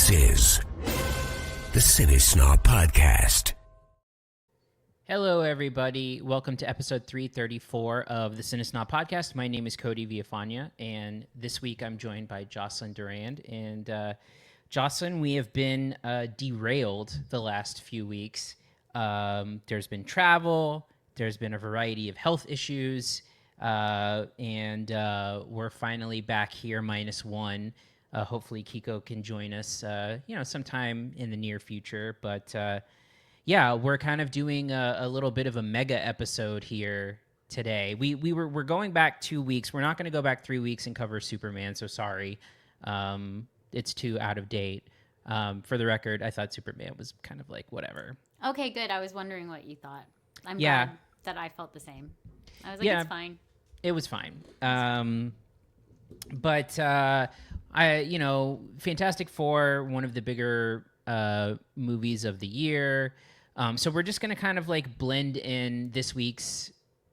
This is the CineSnob Podcast. Hello, everybody. Welcome to episode 334 of the CineSnob Podcast. My name is Cody Villafana, and this week I'm joined by Jocelyn Durand. And Jocelyn, we have been derailed the last few weeks. There's been travel, there's been a variety of health issues, and we're finally back here minus one. Hopefully Kiko can join us, sometime in the near future. But yeah, we're kind of doing a little bit of a mega episode here today. We're going back 2 weeks. We're not going to go back 3 weeks and cover Superman. So sorry, it's too out of date. For the record, I thought Superman was kind of like whatever. Okay, good. I was wondering what you thought. I'm glad that I felt the same. I was like, it's fine. It was fine. But Fantastic Four, one of the bigger movies of the year. So we're just going to kind of like blend in this week's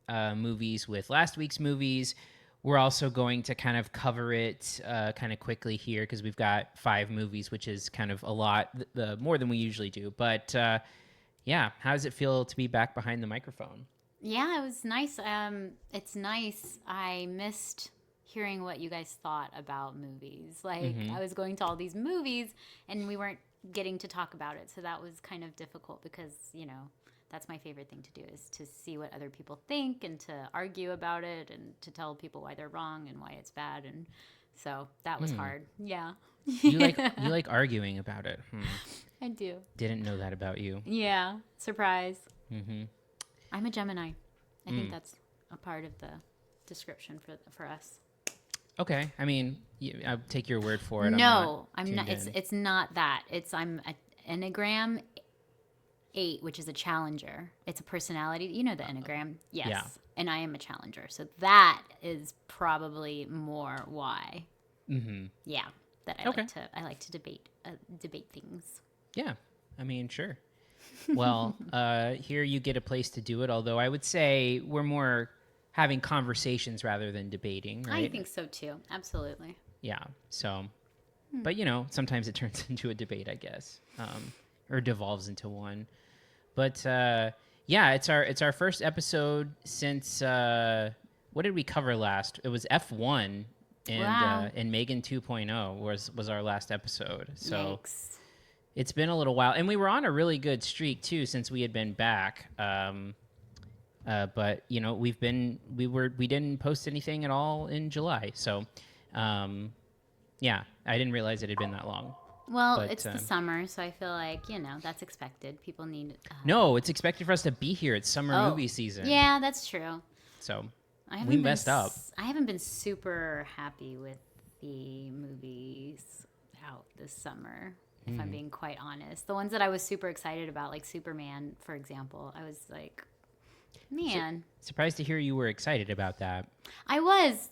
movies with last week's movies. We're also going to kind of cover it kind of quickly here because we've got 5 movies, which is kind of a lot more than we usually do. But how does it feel to be back behind the microphone? Yeah, it was nice. It's nice. I missed hearing what you guys thought about movies. I was going to all these movies and we weren't getting to talk about it. So that was kind of difficult because, that's my favorite thing to do is to see what other people think and to argue about it and to tell people why they're wrong and why it's bad. And so that was hard. Yeah. You like arguing about it. I do. Didn't know that about you. Yeah. Surprise. Mm-hmm. I'm a Gemini. I think that's a part of the description for us. Okay, I mean, I'll take your word for it. No, I'm not. It's not that. I'm an Enneagram 8, which is a challenger. It's a personality. You know the Enneagram, yes. Yeah. And I am a challenger, so that is probably more why. Mm-hmm. Yeah, that I like to debate things. Yeah, I mean, sure. Well, here you get a place to do it. Although I would say we're more having conversations rather than debating, right? I think so too. Absolutely. Yeah. So, but sometimes it turns into a debate, I guess, or devolves into one. But it's our first episode since what did we cover last? It was F1 and Megan 2.0 was our last episod. So Yikes. It's been a little while, and we were on a really good streak too since we had been back. But we didn't post anything at all in July. So, I didn't realize it had been that long. Well, it's the summer, so I feel like, that's expected. People need... No, it's expected for us to be here. It's summer movie season. Yeah, that's true. So, we messed up. I haven't been super happy with the movies out this summer, if I'm being quite honest. The ones that I was super excited about, like Superman, for example, I was like... Man, surprised to hear you were excited about that. I was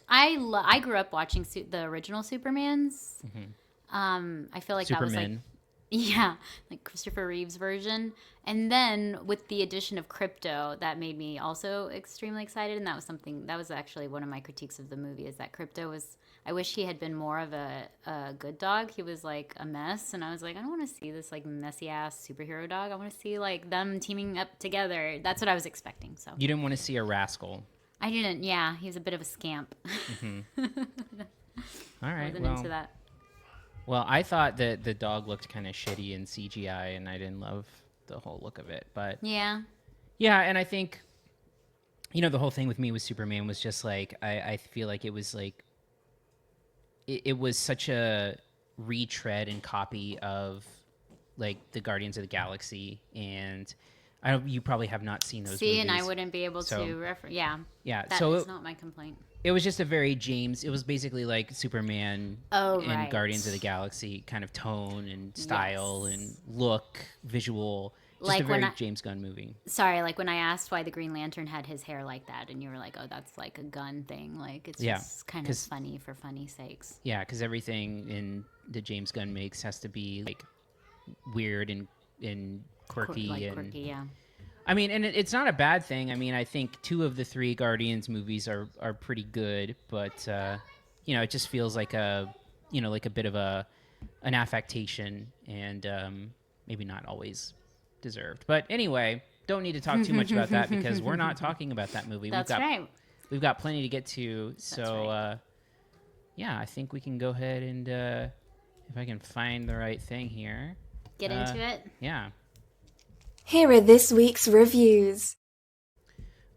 I grew up watching the original Supermans. Mm-hmm. I feel like Superman. That was like Christopher Reeve's version. And then with the addition of Crypto, that made me also extremely excited. And that was actually one of my critiques of the movie is that Crypto was. I wish he had been more of a good dog. He was like a mess, and I was like, I don't want to see this like messy ass superhero dog. I want to see like them teaming up together. That's what I was expecting. So you didn't want to see a rascal. I didn't. Yeah, he's a bit of a scamp. Mm-hmm. All right, wasn't into that. Well, I thought that the dog looked kind of shitty in CGI, and I didn't love the whole look of it. But yeah, and I think the whole thing with me with Superman was just like I feel like it was like. It was such a retread and copy of like the Guardians of the Galaxy, and you probably have not seen those movies. And I wouldn't be able to refer. Yeah. That is not my complaint. It was just a very James. It was basically like Superman and Guardians of the Galaxy kind of tone and style and look, visual. Just a very James Gunn movie. Sorry, like when I asked why the Green Lantern had his hair like that, and you were like, "Oh, that's like a Gunn thing." Like it's just kind of funny for funny sakes. Yeah, because everything in the James Gunn makes has to be like weird and quirky quirky, yeah. I mean, and it's not a bad thing. I mean, I think 2 of the 3 Guardians movies are pretty good, but it just feels like a bit of a an affectation and maybe not always deserved. But anyway, don't need to talk too much about that because we're not talking about that movie. That's right. We've got plenty to get to. So, right. yeah, I think we can go ahead and if I can find the right thing here. Get into it? Yeah. Here are this week's reviews.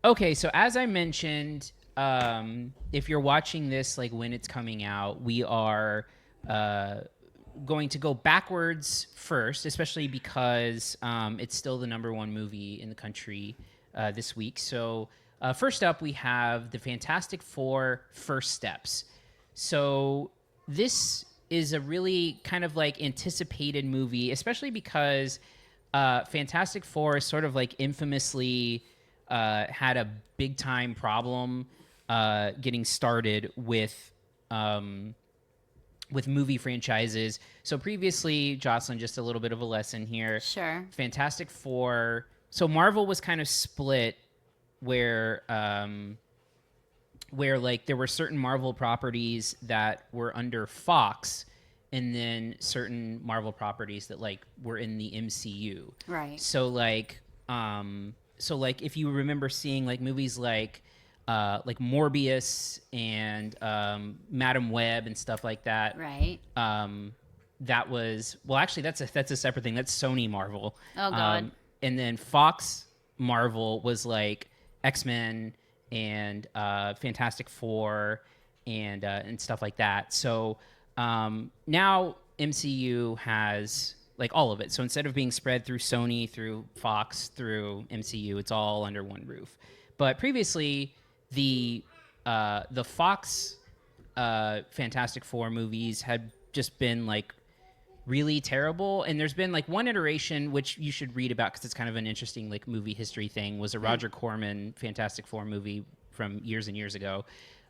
Okay, so as I mentioned, if you're watching this like when it's coming out, we are going to go backwards first, especially because it's still the number one movie in the country this week. So first up, we have The Fantastic Four: First Steps. So this is a really kind of like anticipated movie, especially because Fantastic Four is sort of like infamously had a big time problem getting started with movie franchises. So previously, Jocelyn, just a little bit of a lesson here. Sure. Fantastic Four. So Marvel was kind of split where like there were certain Marvel properties that were under Fox and then certain Marvel properties that like were in the MCU. Right. So like if you remember seeing like movies like Morbius and Madam Web and stuff like that. Right. That was actually that's a separate thing. That's Sony Marvel. Oh God. And then Fox Marvel was like X-Men and Fantastic Four and stuff like that. So now MCU has like all of it. So instead of being spread through Sony, through Fox, through MCU, it's all under one roof. But previously, the Fox Fantastic Four movies had just been like really terrible, and there's been like one iteration which you should read about because it's kind of an interesting like movie history thing. Was a Roger Corman Fantastic Four movie from years and years ago.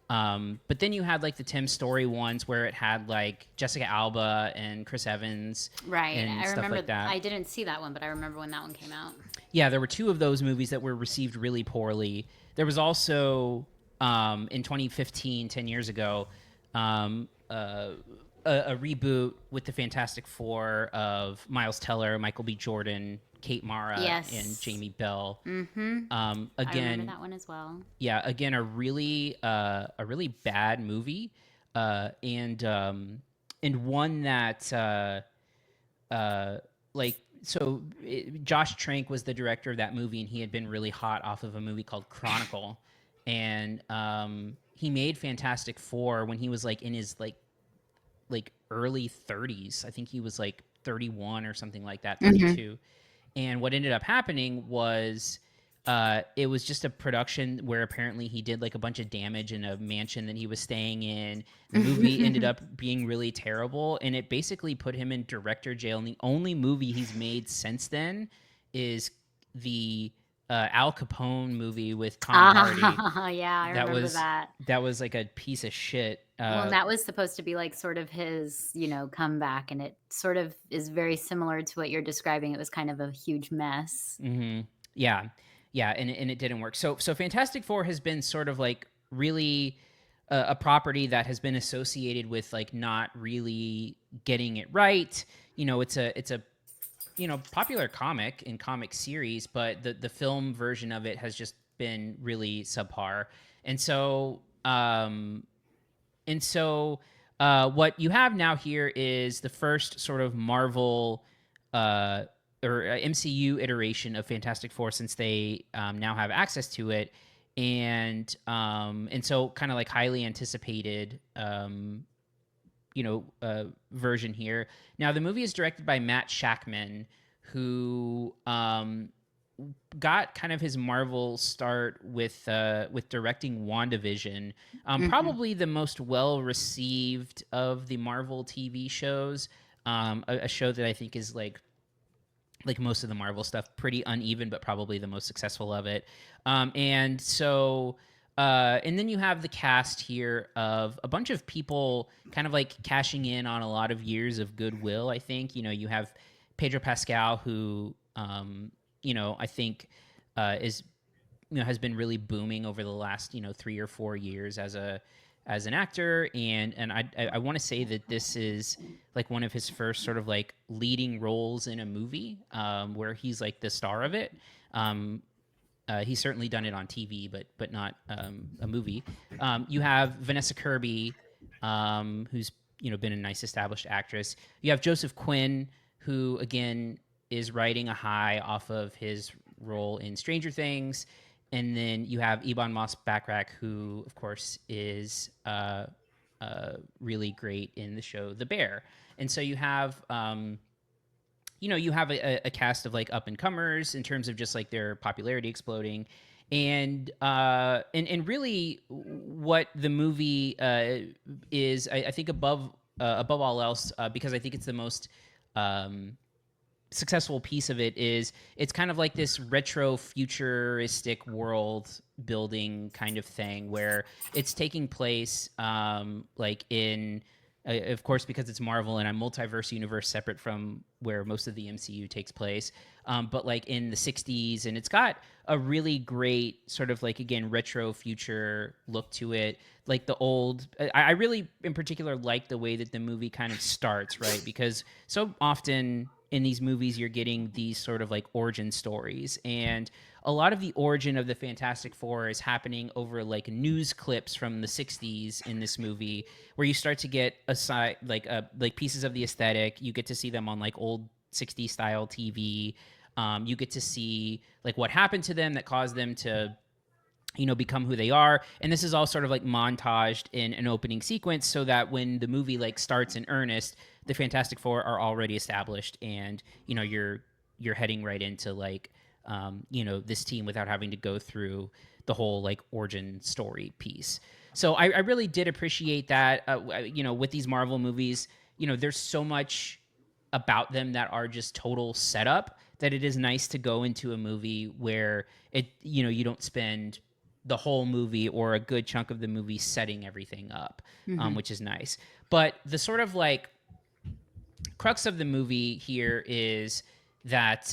But then you had like the Tim Story ones where it had like Jessica Alba and Chris Evans, right? And I stuff remember like that. I didn't see that one, but I remember when that one came out. Yeah, there were two of those movies that were received really poorly. There was also in 2015, 10 years ago, a reboot with the Fantastic Four of Miles Teller, Michael B. Jordan, Kate Mara, Yes. and Jamie Bell. Mm-hmm. Again, I remember that one as well. Yeah, again, a really bad movie, and one that Josh Trank was the director of that movie, and he had been really hot off of a movie called Chronicle, and he made Fantastic Four when he was like in his like early 30s. I think he was like 31 or something like that, 32. Mm-hmm. And what ended up happening was it was just a production where apparently he did like a bunch of damage in a mansion that he was staying in. The movie ended up being really terrible, and it basically put him in director jail. And the only movie he's made since then is the Al Capone movie with Tom Hardy. Yeah, I remember that. That was like a piece of shit. Well, that was supposed to be like sort of his, comeback, and it sort of is very similar to what you're describing. It was kind of a huge mess. Mm-hmm. Yeah, and it didn't work. So Fantastic Four has been sort of like really a property that has been associated with like not really getting it right. It's a popular comic and comic series, but the film version of it has just been really subpar. And so what you have now here is the first sort of Marvel or MCU iteration of Fantastic Four since they now have access to it, and so kind of like highly anticipated version here. Now the movie is directed by Matt Shakman, who got kind of his Marvel start with directing WandaVision, probably the most well received of the Marvel TV shows. A show that I think is like most of the Marvel stuff, pretty uneven, but probably the most successful of it. And then you have the cast here of a bunch of people kind of like cashing in on a lot of years of goodwill. I think, you have Pedro Pascal, who, I think has been really booming over the last, 3 or 4 years as as an actor, and I want to say that this is like one of his first sort of like leading roles in a movie, where he's like the star of it. He's certainly done it on TV, but not a movie. You have Vanessa Kirby, who's been a nice established actress. You have Joseph Quinn, who again is riding a high off of his role in Stranger Things. And then you have Ebon Moss-Backrack, who, of course, is really great in the show The Bear. And so you have, you have a cast of like up and comers in terms of just like their popularity exploding, and really what the movie is, I think above all else, because I think it's the most successful piece of it, is it's kind of like this retro futuristic world building kind of thing where it's taking place like in of course, because it's Marvel and a multiverse universe separate from where most of the MCU takes place, but like in the 60s, and it's got a really great sort of like, again, retro future look to it. Like the old, I really in particular like the way that the movie kind of starts, right? Because so often in these movies, you're getting these sort of like origin stories, and a lot of the origin of the Fantastic Four is happening over like news clips from the 60s in this movie, where you start to get aside like pieces of the aesthetic. You get to see them on like old 60s style TV. You get to see like what happened to them that caused them to become who they are. And this is all sort of like montaged in an opening sequence, so that when the movie like starts in earnest, the Fantastic Four are already established, and you're heading right into like this team without having to go through the whole like origin story piece. So I really did appreciate that. With these Marvel movies, there's so much about them that are just total setup, that it is nice to go into a movie where you don't spend the whole movie or a good chunk of the movie setting everything up, which is nice. But the sort of like crux of the movie here is that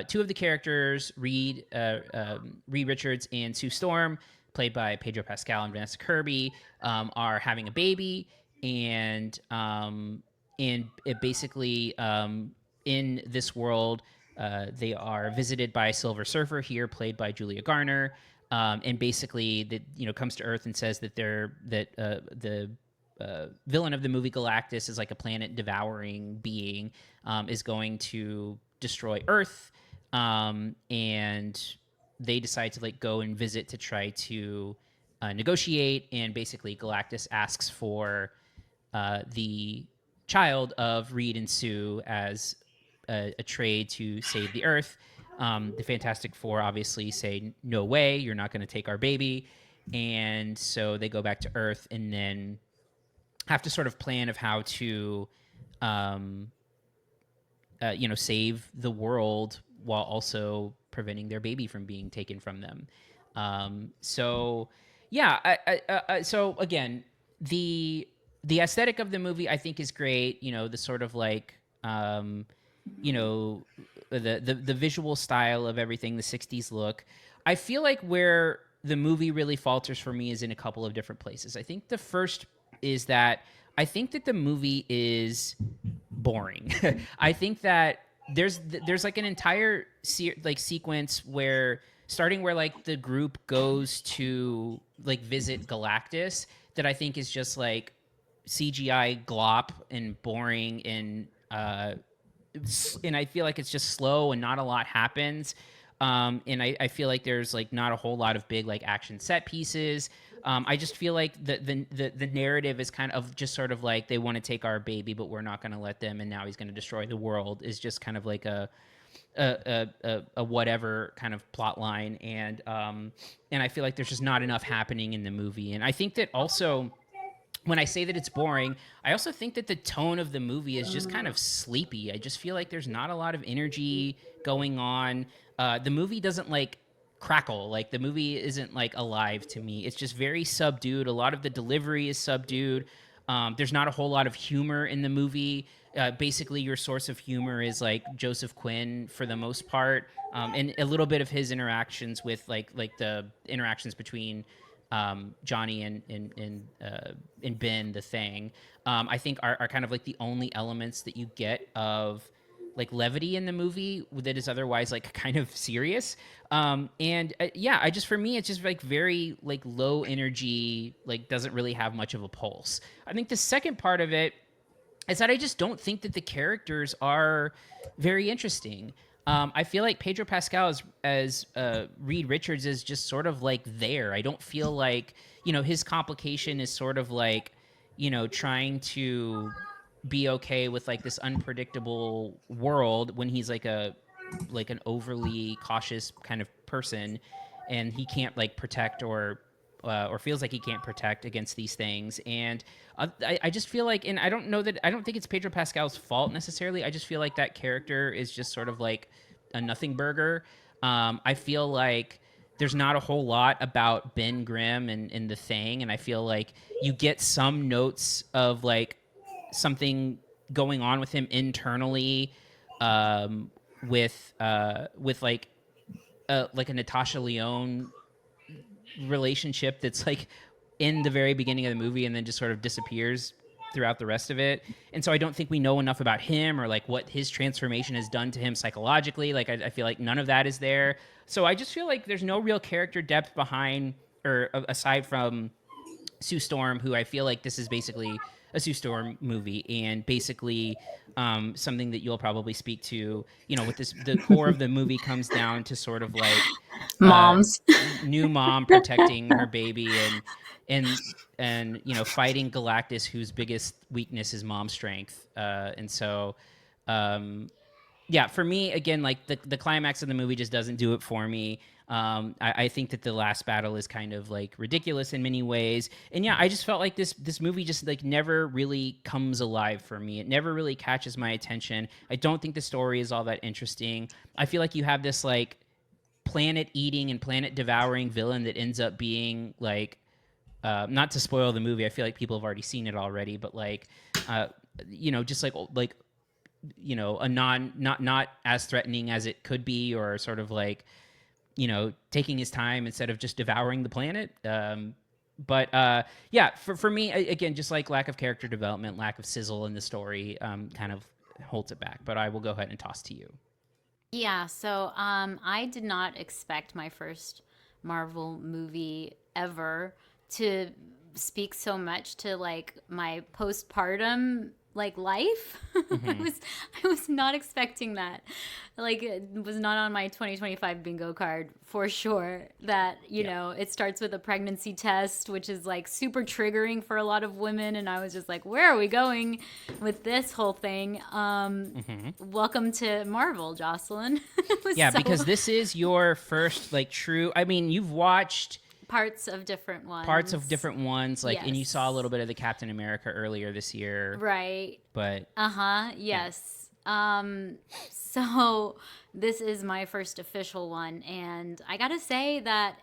two of the characters, Reed Richards and Sue Storm, played by Pedro Pascal and Vanessa Kirby, are having a baby, and it basically in this world, they are visited by a Silver Surfer here, played by Julia Garner, and basically that comes to Earth and says that the villain of the movie, Galactus, is like a planet devouring being, is going to destroy Earth, and they decide to like go and visit to try to negotiate. And basically Galactus asks for the child of Reed and Sue as a trade to save the Earth. The Fantastic Four obviously say, no way, you're not going to take our baby. And so they go back to Earth and then have to sort of plan of how to save the world while also preventing their baby from being taken from them. So again, the aesthetic of the movie I think is great. The sort of like the visual style of everything, the 60s look. I feel like where the movie really falters for me is in a couple of different places. I think the first is that I think that the movie is boring. I think that there's like an entire sequence where like the group goes to like visit Galactus, that I think is just like CGI glop and boring, and I feel like it's just slow and not a lot happens. And I feel like there's like not a whole lot of big like action set pieces. I just feel like the narrative is kind of just sort of like, they want to take our baby, but we're not going to let them, and now he's going to destroy the world, is just kind of like a whatever kind of plot line. And I feel like there's just not enough happening in the movie. And I think that also, when I say that it's boring, I also think that the tone of the movie is just kind of sleepy. I just feel like there's not a lot of energy going on. The movie doesn't like crackle. Like the movie isn't like alive to me. It's just very subdued. A lot of the delivery is subdued. There's not a whole lot of humor in the movie. Basically, your source of humor is like Joseph Quinn for the most part, and a little bit of his interactions with like the interactions between Johnny and Ben, the Thing, I think are kind of like the only elements that you get of like levity in the movie that is otherwise like kind of serious. I just, for me, it's just like very like low energy, like doesn't really have much of a pulse. I think the second part of it is that I just don't think that the characters are very interesting. I feel like Pedro Pascal as Reed Richards is just sort of like there. I don't feel like, his complication is sort of like, trying to be okay with like this unpredictable world when he's like an overly cautious kind of person, and he can't like protect or feels like he can't protect against these things. And I just feel like, and I don't think it's Pedro Pascal's fault necessarily. I just feel like that character is just sort of like a nothing burger. I feel like there's not a whole lot about Ben Grimm and the Thing, and I feel like you get some notes of like something going on with him internally, with like a Natasha Lyonne relationship that's like in the very beginning of the movie and then just sort of disappears throughout the rest of it. And so I don't think we know enough about him or like what his transformation has done to him psychologically. Like I feel like none of that is there. So I just feel like there's no real character depth behind or aside from Sue Storm, who I feel like this is basically a Sue Storm movie, and basically something that you'll probably speak to, with this, the core of the movie comes down to sort of like Moms. new mom protecting her baby and fighting Galactus, whose biggest weakness is mom strength. And so for me, again, like the climax of the movie just doesn't do it for me. I think that the last battle is kind of like ridiculous in many ways. And I just felt like this movie just like never really comes alive for me. It never really catches my attention. I don't think the story is all that interesting. I feel like you have this like planet eating and planet devouring villain that ends up being like, not to spoil the movie, I feel like people have already seen it already, but like, just like, a not as threatening as it could be, or sort of like, taking his time instead of just devouring the planet. For me, again, just like lack of character development, lack of sizzle in the story, kind of holds it back. But I will go ahead and toss to you. Yeah, so I did not expect my first Marvel movie ever to speak so much to like my postpartum like life. Mm-hmm. I was not expecting that. Like, it was not on my 2025 bingo card for sure that, you know, it starts with a pregnancy test, which is like super triggering for a lot of women. And I was just like, where are we going with this whole thing? Welcome to Marvel, Jocelyn. Because this is your first like true, I mean, you've watched parts of different ones. Like, and you saw a little bit of the Captain America earlier this year. Right. But. Yes. So this is my first official one. And I got to say that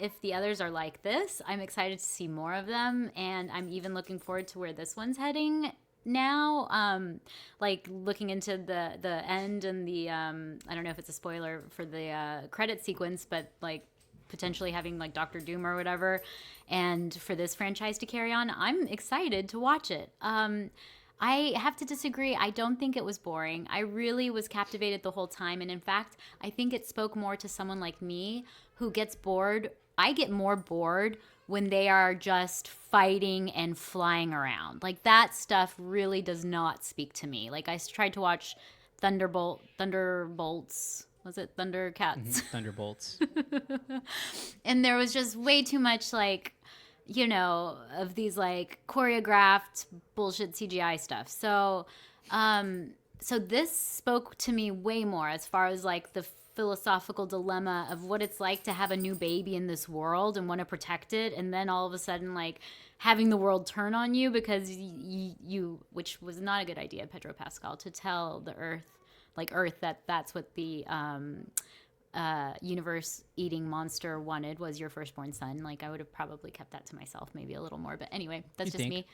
if the others are like this, I'm excited to see more of them. And I'm even looking forward to where this one's heading now. Like looking into the end and the, I don't know if it's a spoiler for the credit sequence, but like, potentially having like Doctor Doom or whatever, and for this franchise to carry on, I'm excited to watch it. I have to disagree. I don't think it was boring. I really was captivated the whole time, and in fact, I think it spoke more to someone like me who gets bored. I get more bored when they are just fighting and flying around. Like, that stuff really does not speak to me. Like, I tried to watch Thunderbolts. Was it Thundercats? Thunderbolts. And there was just way too much, like, you know, of these, like, choreographed bullshit CGI stuff. So this spoke to me way more as far as, like, the philosophical dilemma of what it's like to have a new baby in this world and want to protect it. And then all of a sudden, like, having the world turn on you because you which was not a good idea, Pedro Pascal, to tell the Earth that's what the universe-eating monster wanted, was your firstborn son. Like, I would have probably kept that to myself, maybe a little more. But anyway, that's just me.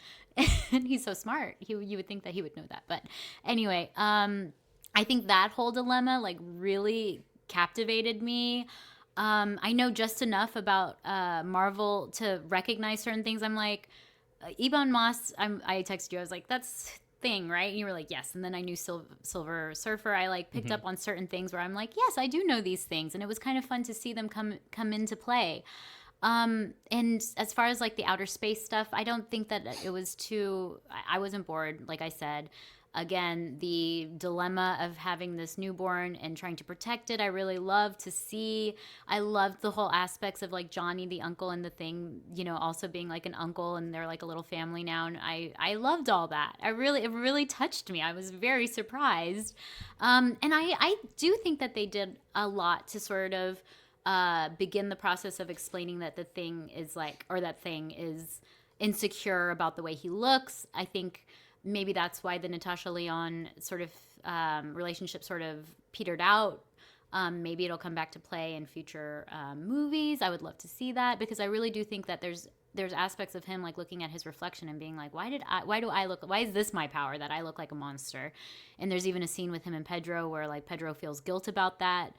And he's so smart. You would think that he would know that. But anyway, I think that whole dilemma, like, really captivated me. I know just enough about Marvel to recognize certain things. I'm like, Ebon Moss, I texted you. I was like, that's Thing, right? And you were like, yes. And then I knew Silver Surfer. I like picked up on certain things where I'm like, yes, I do know these things. And it was kind of fun to see them come into play. And as far as like the outer space stuff, I don't think that it was too, I wasn't bored, like I said. Again, the dilemma of having this newborn and trying to protect it, I really loved to see. I loved the whole aspects of like Johnny, the uncle, and the Thing, also being like an uncle, and they're like a little family now. And I loved all that. It really touched me. I was very surprised. And I do think that they did a lot to sort of begin the process of explaining that the Thing is like, or that Thing is insecure about the way he looks. I think maybe that's why the Natasha Lyonne sort of relationship sort of petered out. Maybe it'll come back to play in future movies. I would love to see that, because I really do think that there's aspects of him like looking at his reflection and being like, why is this my power, that I look like a monster? And there's even a scene with him and Pedro where like Pedro feels guilt about that.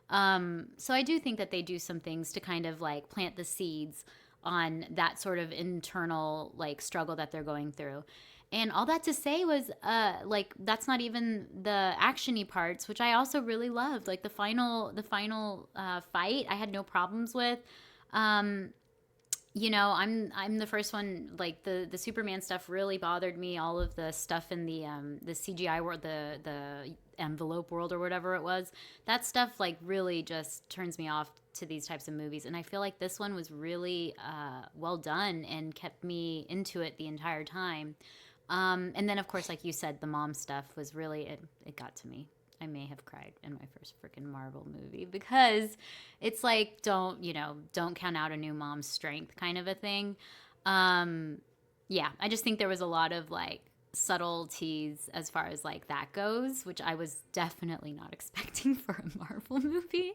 So I do think that they do some things to kind of like plant the seeds on that sort of internal like struggle that they're going through. And all that to say was, like, that's not even the action-y parts, which I also really loved. Like the final fight, I had no problems with. I'm the first one. Like the Superman stuff really bothered me. All of the stuff in the CGI world, the envelope world or whatever it was, that stuff like really just turns me off to these types of movies. And I feel like this one was really well done and kept me into it the entire time. And then, of course, like you said, the mom stuff was really, it got to me. I may have cried in my first freaking Marvel movie, because it's like, don't count out a new mom's strength kind of a thing. Yeah, I just think there was a lot of like subtleties as far as like that goes, which I was definitely not expecting for a Marvel movie.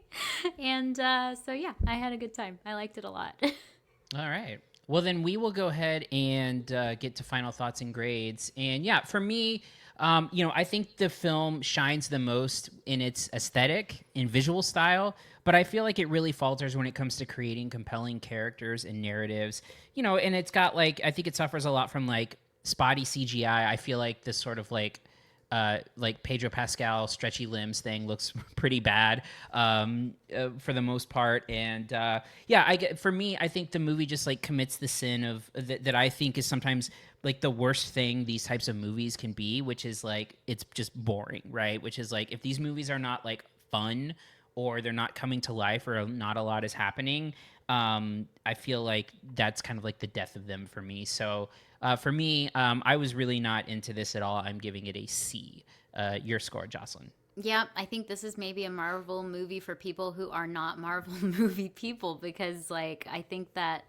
And so, yeah, I had a good time. I liked it a lot. All right. Well, then we will go ahead and get to final thoughts and grades. And yeah, for me, I think the film shines the most in its aesthetic and visual style, but I feel like it really falters when it comes to creating compelling characters and narratives. And it's got like, I think it suffers a lot from like spotty CGI. I feel like this sort of like Pedro Pascal stretchy limbs thing looks pretty bad for the most part. And for me, I think the movie just like commits the sin of that I think is sometimes like the worst thing these types of movies can be, which is like, it's just boring, right? Which is like, if these movies are not like fun, or they're not coming to life, or not a lot is happening, I feel like that's kind of like the death of them for me. So for me, I was really not into this at all. I'm giving it a C. Your score, Jocelyn? Yeah, I think this is maybe a Marvel movie for people who are not Marvel movie people, because like I think that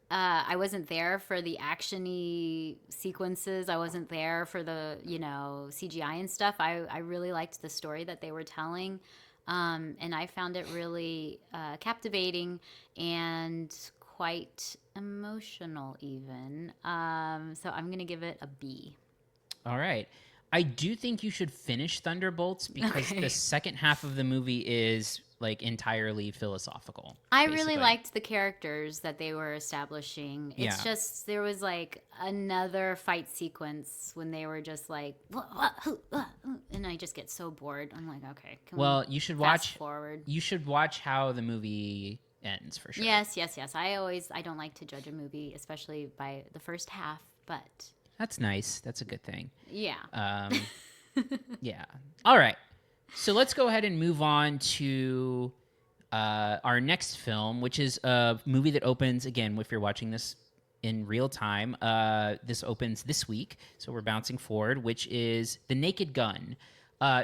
I wasn't there for the action-y sequences. I wasn't there for the CGI and stuff. I really liked the story that they were telling. And I found it really captivating and quite emotional even. So I'm going to give it a B. All right. I do think you should finish Thunderbolts, because the second half of the movie is like entirely philosophical. I really liked the characters that they were establishing. It's just, there was like another fight sequence when they were just like, and I just get so bored. I'm like, okay, you should fast forward. You should watch how the movie ends for sure. Yes. I don't like to judge a movie, especially by the first half, but that's nice. That's a good thing. Yeah. Yeah. All right. So let's go ahead and move on to our next film, which is a movie that opens, again, if you're watching this in real time, this opens this week. So we're bouncing forward, which is The Naked Gun.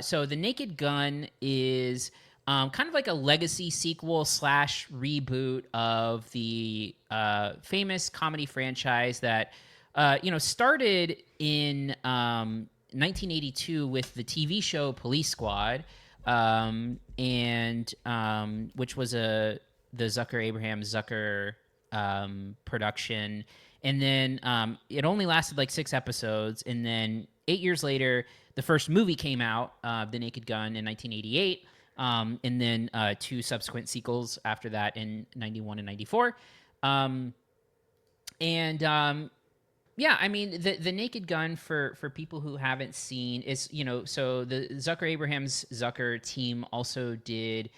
So The Naked Gun is kind of like a legacy sequel / reboot of the famous comedy franchise that started in 1982 with the TV show Police Squad, and which was the Abraham Zucker production. And then it only lasted like 6 episodes. And then 8 years later, the first movie came out, The Naked Gun, in 1988. and then 2 subsequent sequels after that in 91 and 94. Yeah, I mean, the Naked Gun, for people who haven't seen, is, so the Zucker team also did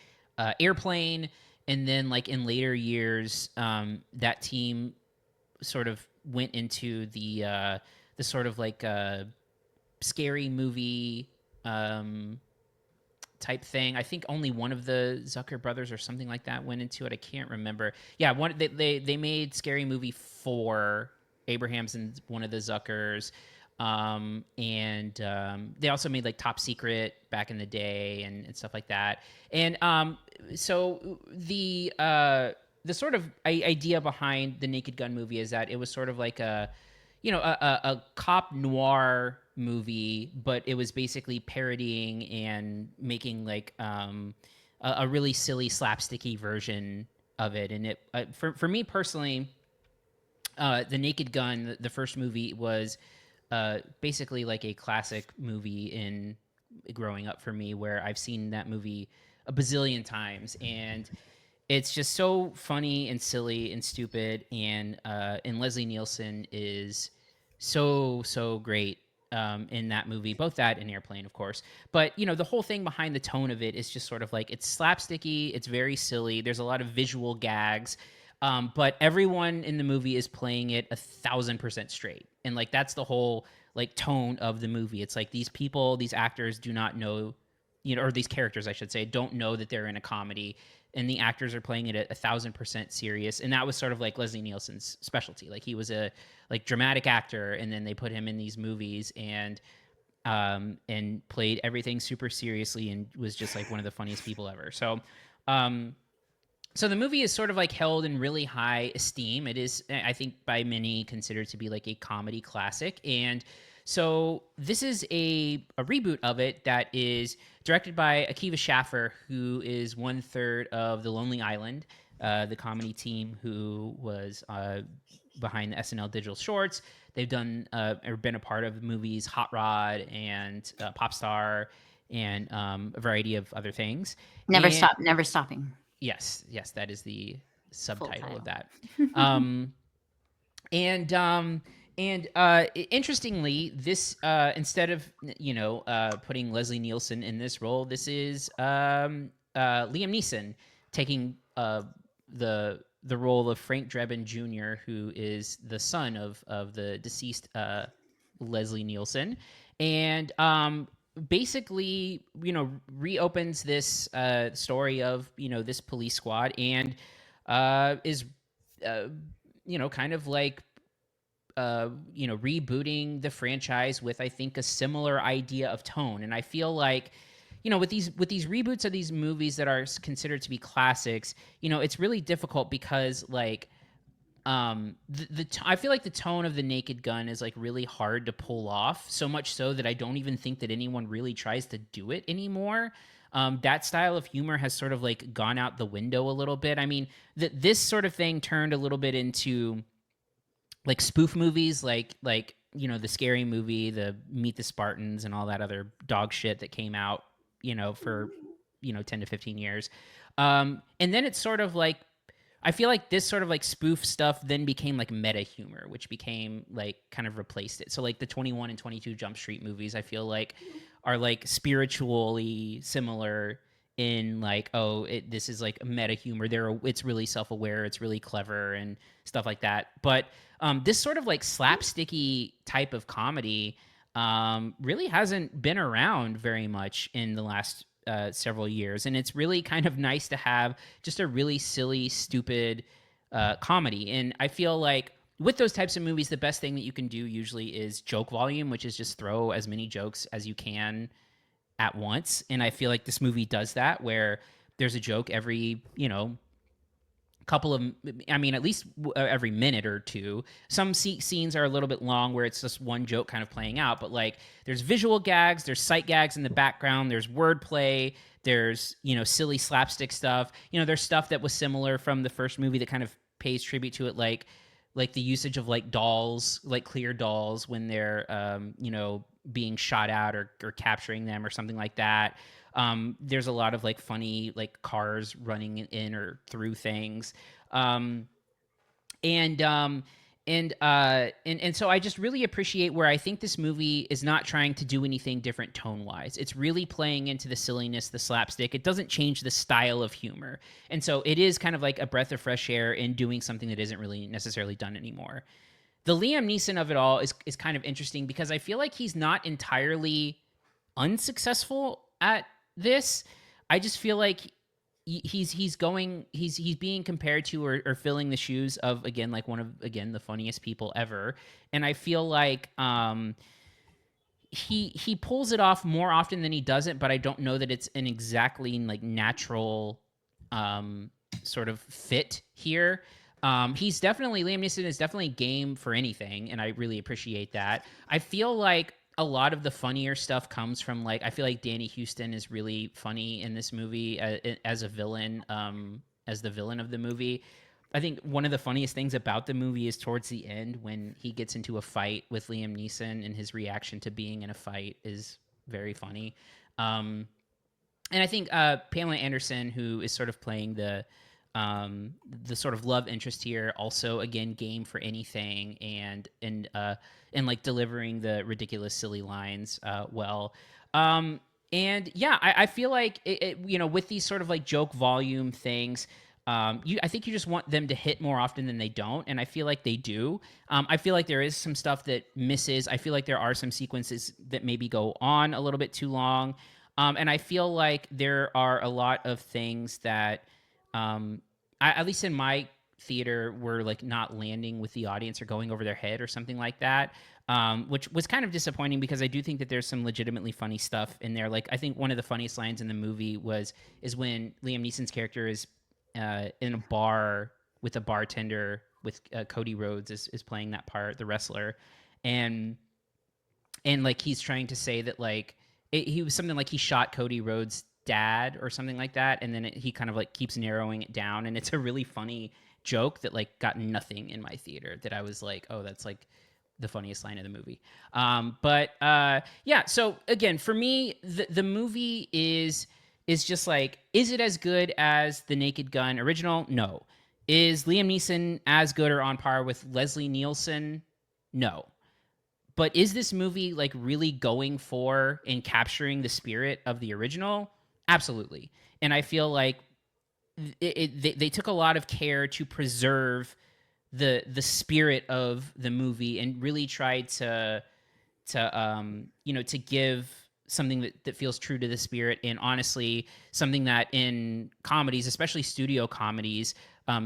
Airplane, and then like in later years, that team sort of went into the sort of like scary movie type thing. I think only one of the Zucker brothers or something like that went into it. I can't remember. Yeah, they made Scary Movie 4, Abrahams and one of the Zuckers, and they also made like Top Secret back in the day and stuff like that. And so the sort of idea behind the Naked Gun movie is that it was sort of like a cop noir movie, but it was basically parodying and making like a really silly slapsticky version of it. And it for me personally, The Naked Gun, the first movie, was basically like a classic movie in growing up for me, where I've seen that movie a bazillion times, and it's just so funny and silly and stupid, and Leslie Nielsen is so great in that movie, both that and Airplane, of course. But the whole thing behind the tone of it is just sort of like, it's slapsticky, it's very silly, there's a lot of visual gags, but everyone in the movie is playing it 1,000% straight, and like that's the whole like tone of the movie. It's like these actors do not know, or these characters, I should say, don't know that they're in a comedy, and the actors are playing it at 1,000% serious. And that was sort of like Leslie Nielsen's specialty. Like, he was a like dramatic actor, and then they put him in these movies and played everything super seriously, and was just like one of the funniest people ever. So the movie is sort of like held in really high esteem. It is, I think, by many considered to be like a comedy classic. And so this is a reboot of it that is directed by Akiva Schaffer, who is 1/3 of The Lonely Island, the comedy team who was behind the SNL digital shorts. They've done or been a part of movies Hot Rod and Popstar and a variety of other things. Never stopping. Yes, that is the subtitle of that. Interestingly, this instead of putting Leslie Nielsen in this role, this is Liam Neeson taking the role of Frank Drebin Jr., who is the son of the deceased Leslie Nielsen, and basically reopens this story of this police squad, and is kind of like rebooting the franchise with, I think, a similar idea of tone. And I feel like with these reboots of these movies that are considered to be classics, it's really difficult because like I feel like the tone of The Naked Gun is like really hard to pull off, so much so that I don't even think that anyone really tries to do it anymore. That style of humor has sort of like gone out the window a little bit. I mean, this sort of thing turned a little bit into like spoof movies, like the Scary Movie, the Meet the Spartans, and all that other dog shit that came out for 10 to 15 years, and then it's sort of like, I feel like this sort of like spoof stuff then became like meta humor, which became like kind of replaced it. So like the 21 and 22 Jump Street movies, I feel like are like spiritually similar in like, this is like meta humor. It's really self-aware, it's really clever and stuff like that. But this sort of like slapsticky type of comedy really hasn't been around very much in the last several years, and it's really kind of nice to have just a really silly, stupid comedy. And I feel like with those types of movies, the best thing that you can do usually is joke volume, which is just throw as many jokes as you can at once. And I feel like this movie does that, where there's a joke every at least every minute or two. Some scenes are a little bit long where it's just one joke kind of playing out, but like there's visual gags, there's sight gags in the background, there's wordplay, there's silly slapstick stuff. There's stuff that was similar from the first movie that kind of pays tribute to it, like the usage of like dolls, like clear dolls when they're being shot at or capturing them or something like that. There's a lot of like funny like cars running in or through things. Um, and so I just really appreciate where I think this movie is not trying to do anything different tone wise. It's really playing into the silliness, the slapstick. It doesn't change the style of humor, and so it is kind of like a breath of fresh air in doing something that isn't really necessarily done anymore. The Liam Neeson of it all is kind of interesting because I feel like he's not entirely unsuccessful at this. I just feel like he's being compared to or filling the shoes of, again, like one of, again, the funniest people ever, and I feel like he pulls it off more often than he doesn't, but I don't know that it's an exactly like natural sort of fit here. Liam Neeson is definitely game for anything, and I really appreciate that. I feel like a lot of the funnier stuff comes from, like, I feel like Danny Houston is really funny in this movie as a villain, as the villain of the movie. I think one of the funniest things about the movie is towards the end when he gets into a fight with Liam Neeson, and his reaction to being in a fight is very funny. And I think Pamela Anderson, who is sort of playing the sort of love interest here, also again game for anything, and like delivering the ridiculous silly lines well. And yeah, I feel like with these sort of like joke volume things, I think you just want them to hit more often than they don't, and I feel like they do. I feel like there is some stuff that misses. I feel like there are some sequences that maybe go on a little bit too long, and I feel like there are a lot of things that at least in my theater, were like not landing with the audience or going over their head or something like that, which was kind of disappointing because I do think that there's some legitimately funny stuff in there. Like, I think one of the funniest lines in the movie is when Liam Neeson's character is in a bar with a bartender, with Cody Rhodes is playing that part, the wrestler, and like he's trying to say that like he was something like he shot Cody Rhodes' dad or something like that, and then he kind of like keeps narrowing it down, and it's a really funny joke that like got nothing in my theater, that I was like, oh, that's like the funniest line of the movie. But yeah, so again, for me, the movie is just like, is it as good as the Naked Gun original? No. Is Liam Neeson as good or on par with Leslie Nielsen? No. But is this movie like really going for and capturing the spirit of the original? Absolutely. And I feel like they took a lot of care to preserve the spirit of the movie, and really tried to give something that feels true to the spirit, and honestly something that in comedies, especially studio comedies,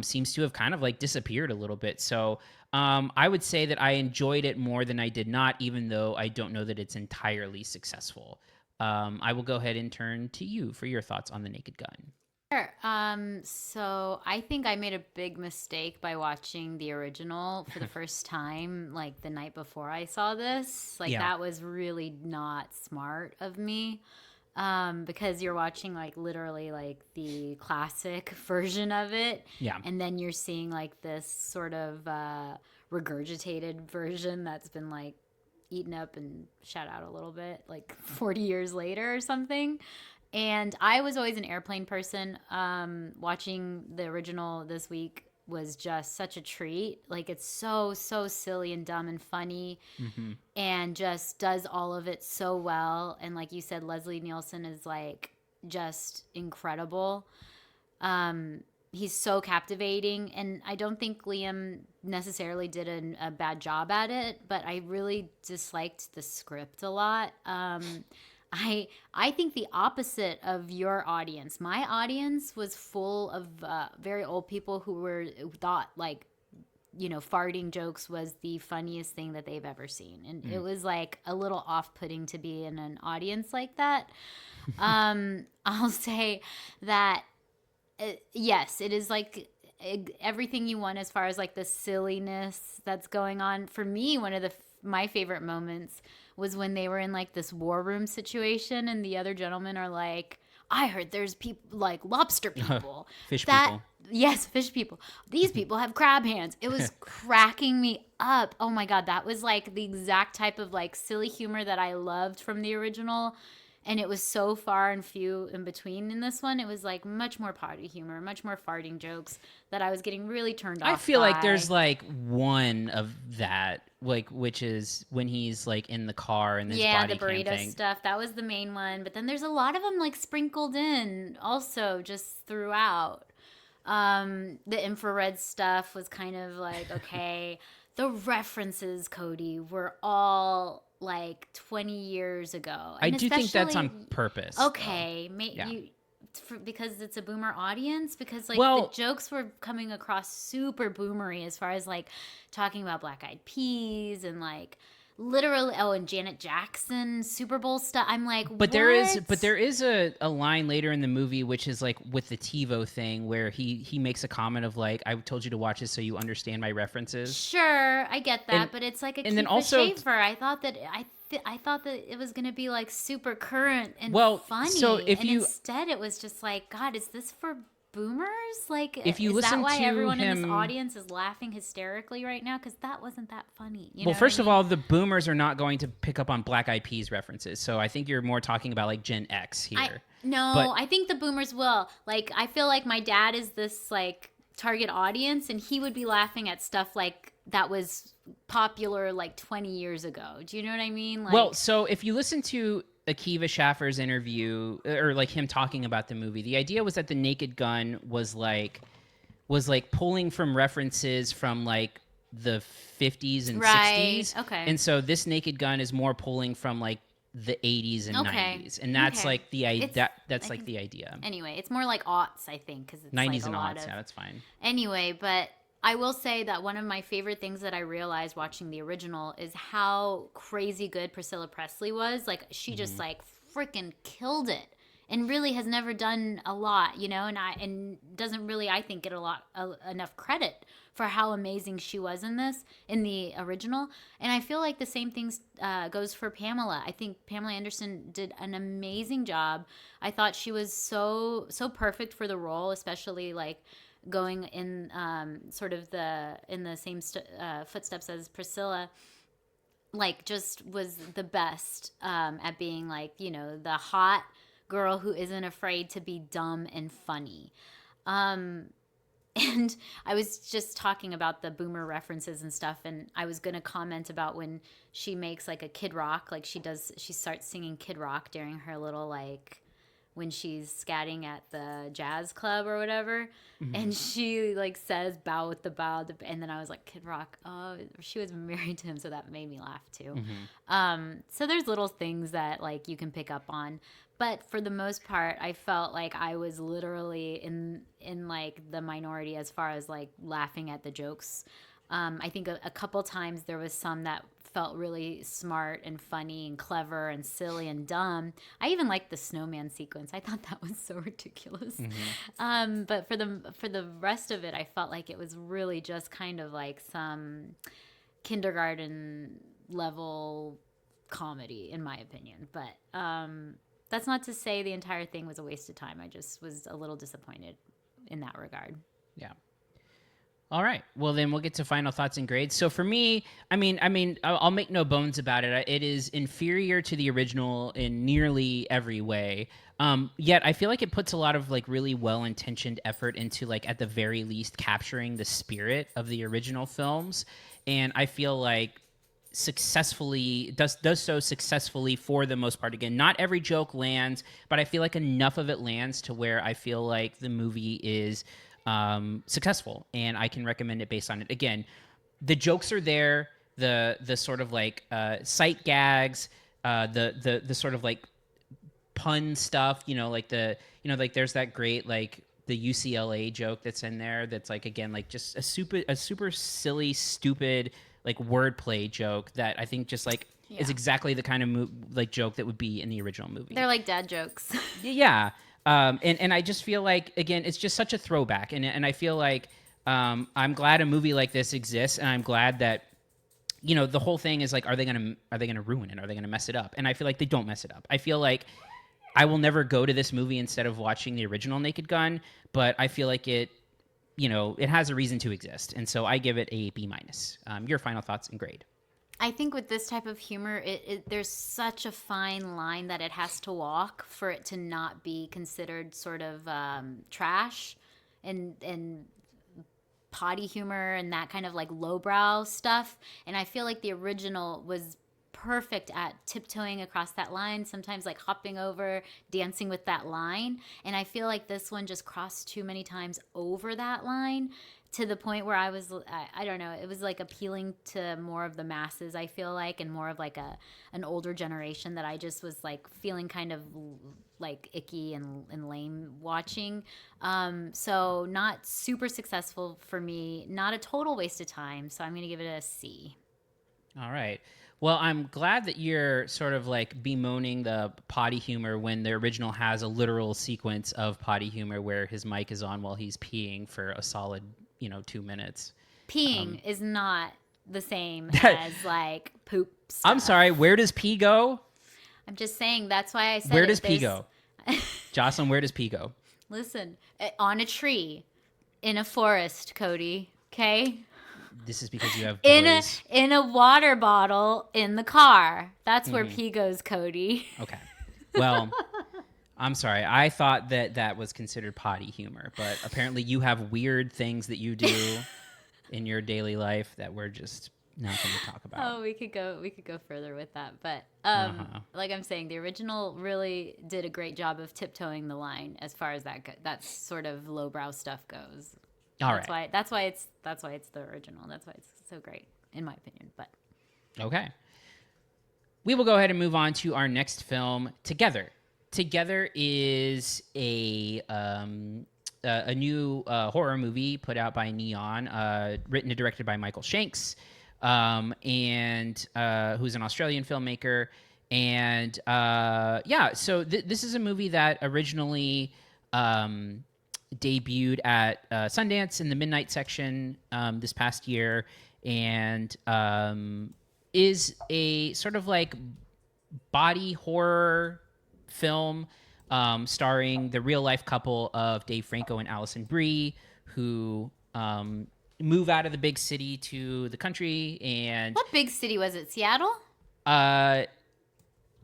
seems to have kind of like disappeared a little bit. So I would say that I enjoyed it more than I did not, even though I don't know that it's entirely successful. I will go ahead and turn to you for your thoughts on The Naked Gun. Sure. So I think I made a big mistake by watching the original for the first time, like the night before I saw this. Like, Yeah. that was really not smart of me. Because you're watching like literally like the classic version of it. Yeah. And then you're seeing like this sort of regurgitated version that's been like eaten up and shut out a little bit, like 40 years later or something. And I was always an airplane person. Watching the original this week was just such a treat. Like, it's so silly and dumb and funny, and just does all of it so well. And like you said, Leslie Nielsen is like just incredible. He's so captivating, and I don't think Liam necessarily did a bad job at it, but I really disliked the script a lot. I think the opposite of your audience. My audience was full of very old people who thought like, farting jokes was the funniest thing that they've ever seen. And it was like a little off-putting to be in an audience like that. I'll say that, yes, it is like everything you want as far as like the silliness that's going on. For me, one of my favorite moments was when they were in like this war room situation, and the other gentlemen are like, I heard there's people like lobster people. People. Yes, fish people. These people have crab hands. It was cracking me up. Oh my God, that was like the exact type of like silly humor that I loved from the original. And it was so far and few in between in this one. It was like much more potty humor, much more farting jokes that I was getting really turned off. I feel like there's like one of that, like, which is when he's like in the car and this body the burrito cam thing. stuff. That was the main one. But then there's a lot of them like sprinkled in also just throughout. The infrared stuff was kind of like, okay. The references, Cody, were all like 20 years ago. And I do think that's on purpose. Okay. Because it's a boomer audience? Because like the jokes were coming across super boomery as far as like talking about Black Eyed Peas and like literally and Janet Jackson Super Bowl stuff. I'm like, but there is a line later in the movie which is like with the TiVo thing where he makes a comment of like, I told you to watch this so you understand my references. Sure, I get that, but it's like a Keith Schaefer. I thought that it was going to be like super current and funny. So instead it was just like, God, is this for boomers? Like, if you is listen that why to everyone him, in this audience is laughing hysterically right now? Because that wasn't that funny. First of all, the boomers are not going to pick up on Black Eyed Peas references. So I think you're more talking about like Gen X here. I think the boomers will. Like, I feel like my dad is this like target audience, and he would be laughing at stuff like that was popular like 20 years ago. Do you know what I mean? Like, so if you listen to Akiva Schaffer's interview or like him talking about the movie, the idea was that the Naked Gun was like pulling from references from like the 50s and 60s. Okay. And so this Naked Gun is more pulling from like the 80s and 90s. And that's like the idea. That's like the idea. Anyway, it's more like aughts, I think, because it's 90s like and a lot aughts. of, yeah, that's fine. Anyway, but I will say that one of my favorite things that I realized watching the original is how crazy good Priscilla Presley was. Like, she just like freaking killed it, and really has never done a lot, and doesn't really, I think, get enough credit for how amazing she was in the original. And I feel like the same thing goes for Pamela. I think Pamela Anderson did an amazing job. I thought she was so perfect for the role, especially like going in sort of in the same footsteps as Priscilla. Like, just was the best at being like, the hot girl who isn't afraid to be dumb and funny. And I was just talking about the boomer references and stuff, and I was going to comment about when she makes like a Kid Rock, like she starts singing Kid Rock during her little like, when she's scatting at the jazz club or whatever, and she like says bow with the bow, and then I was like, Kid Rock, oh, she was married to him, so that made me laugh too. So there's little things that like you can pick up on, but for the most part, I felt like I was literally in like the minority as far as like laughing at the jokes. I think a couple times there was some that felt really smart and funny and clever and silly and dumb. I even liked the snowman sequence. I thought that was so ridiculous. But for the rest of it, I felt like it was really just kind of like some kindergarten level comedy, in my opinion. But that's not to say the entire thing was a waste of time. I just was a little disappointed in that regard. Yeah. All right. Well, then we'll get to final thoughts and grades. So for me, I mean, I'll make no bones about it. It is inferior to the original in nearly every way. Yet I feel like it puts a lot of like really well-intentioned effort into like at the very least capturing the spirit of the original films, and I feel like successfully does so successfully for the most part. Again, not every joke lands, but I feel like enough of it lands to where I feel like the movie is successful, and I can recommend it based on it. Again, the jokes are there, the sort of like sight gags, the sort of like pun stuff, like like there's that great like the UCLA joke that's in there that's like, again, like just a super silly, stupid like wordplay joke that I think just like is exactly the kind of like joke that would be in the original movie. They're like dad jokes. Yeah. And I just feel like, again, it's just such a throwback. And I feel like I'm glad a movie like this exists, and I'm glad that, the whole thing is like, are they gonna ruin it? Are they gonna mess it up? And I feel like they don't mess it up. I feel like I will never go to this movie instead of watching the original Naked Gun, but I feel like it has a reason to exist. And so I give it a B-. Your final thoughts and grade. I think with this type of humor, there's such a fine line that it has to walk for it to not be considered sort of trash and potty humor and that kind of like lowbrow stuff. And I feel like the original was perfect at tiptoeing across that line, sometimes like hopping over, dancing with that line. And I feel like this one just crossed too many times over that line to the point where I don't know, it was like appealing to more of the masses, I feel like, and more of like an older generation that I just was like feeling kind of like icky and lame watching. So not super successful for me, not a total waste of time. So I'm going to give it a C. All right. Well, I'm glad that you're sort of like bemoaning the potty humor when the original has a literal sequence of potty humor where his mic is on while he's peeing for a solid, 2 minutes. Peeing is not the same as like poop stuff. I'm sorry, where does pee go? I'm just saying, that's why I said Where does pee go? Jocelyn, where does pee go? Listen, on a tree, in a forest, Cody, okay? This is because you have boys. In a water bottle in the car. That's where pee goes, Cody. Okay. Well, I'm sorry. I thought that was considered potty humor, but apparently you have weird things that you do in your daily life that we're just not going to talk about. Oh, we could go further with that, but like I'm saying, the original really did a great job of tiptoeing the line as far as that sort of lowbrow stuff goes. That's why it's the original. That's why it's so great, in my opinion. But okay, we will go ahead and move on to our next film, Together. Together is a new horror movie put out by Neon, written and directed by Michael Shanks, and who's an Australian filmmaker. And so this is a movie that originally debuted at Sundance in the midnight section this past year, and is a sort of like body horror film starring the real life couple of Dave Franco and Allison Brie, who move out of the big city to the country. And what big city was it? Seattle?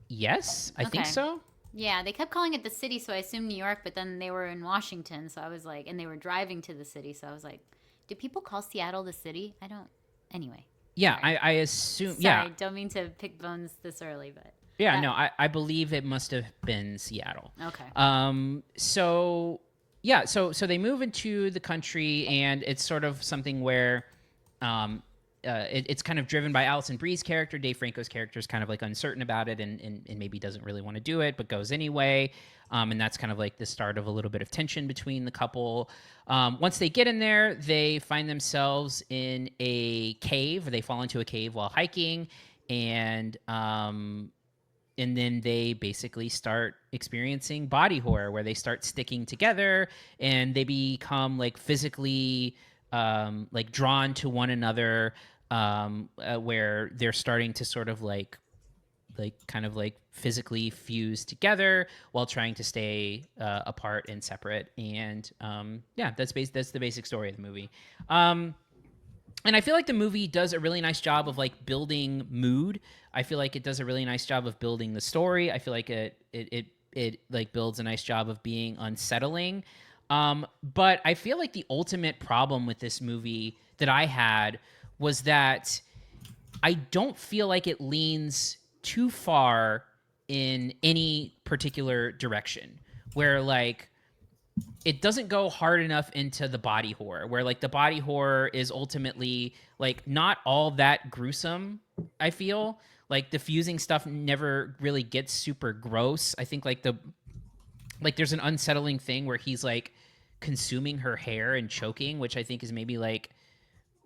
Yes, I think so. Yeah, they kept calling it the city, so I assumed New York, but then they were in Washington, so I was like, and they were driving to the city, so I was like, do people call Seattle the city? I don't. Anyway. Yeah, I assume. Sorry, yeah, don't mean to pick bones this early, but. Yeah, no, I believe it must have been Seattle. Okay. So they move into the country, and it's sort of something where it's kind of driven by Allison Brie's character. Dave Franco's character is kind of like uncertain about it and maybe doesn't really want to do it, but goes anyway. And that's kind of like the start of a little bit of tension between the couple. Once they get in there, they find themselves in a cave. They fall into a cave while hiking, and then they basically start experiencing body horror, where they start sticking together and they become like physically like drawn to one another, where they're starting to sort of like kind of like physically fuse together while trying to stay apart and separate. And that's the basic story of the movie. And I feel like the movie does a really nice job of like building mood. I feel like it does a really nice job of building the story. I feel like it like builds a nice job of being unsettling. But I feel like the ultimate problem with this movie that I had was that I don't feel like it leans too far in any particular direction, where like it doesn't go hard enough into the body horror, where like the body horror is ultimately like not all that gruesome. I feel like the fusing stuff never really gets super gross. I think like there's an unsettling thing where he's like consuming her hair and choking, which I think is maybe like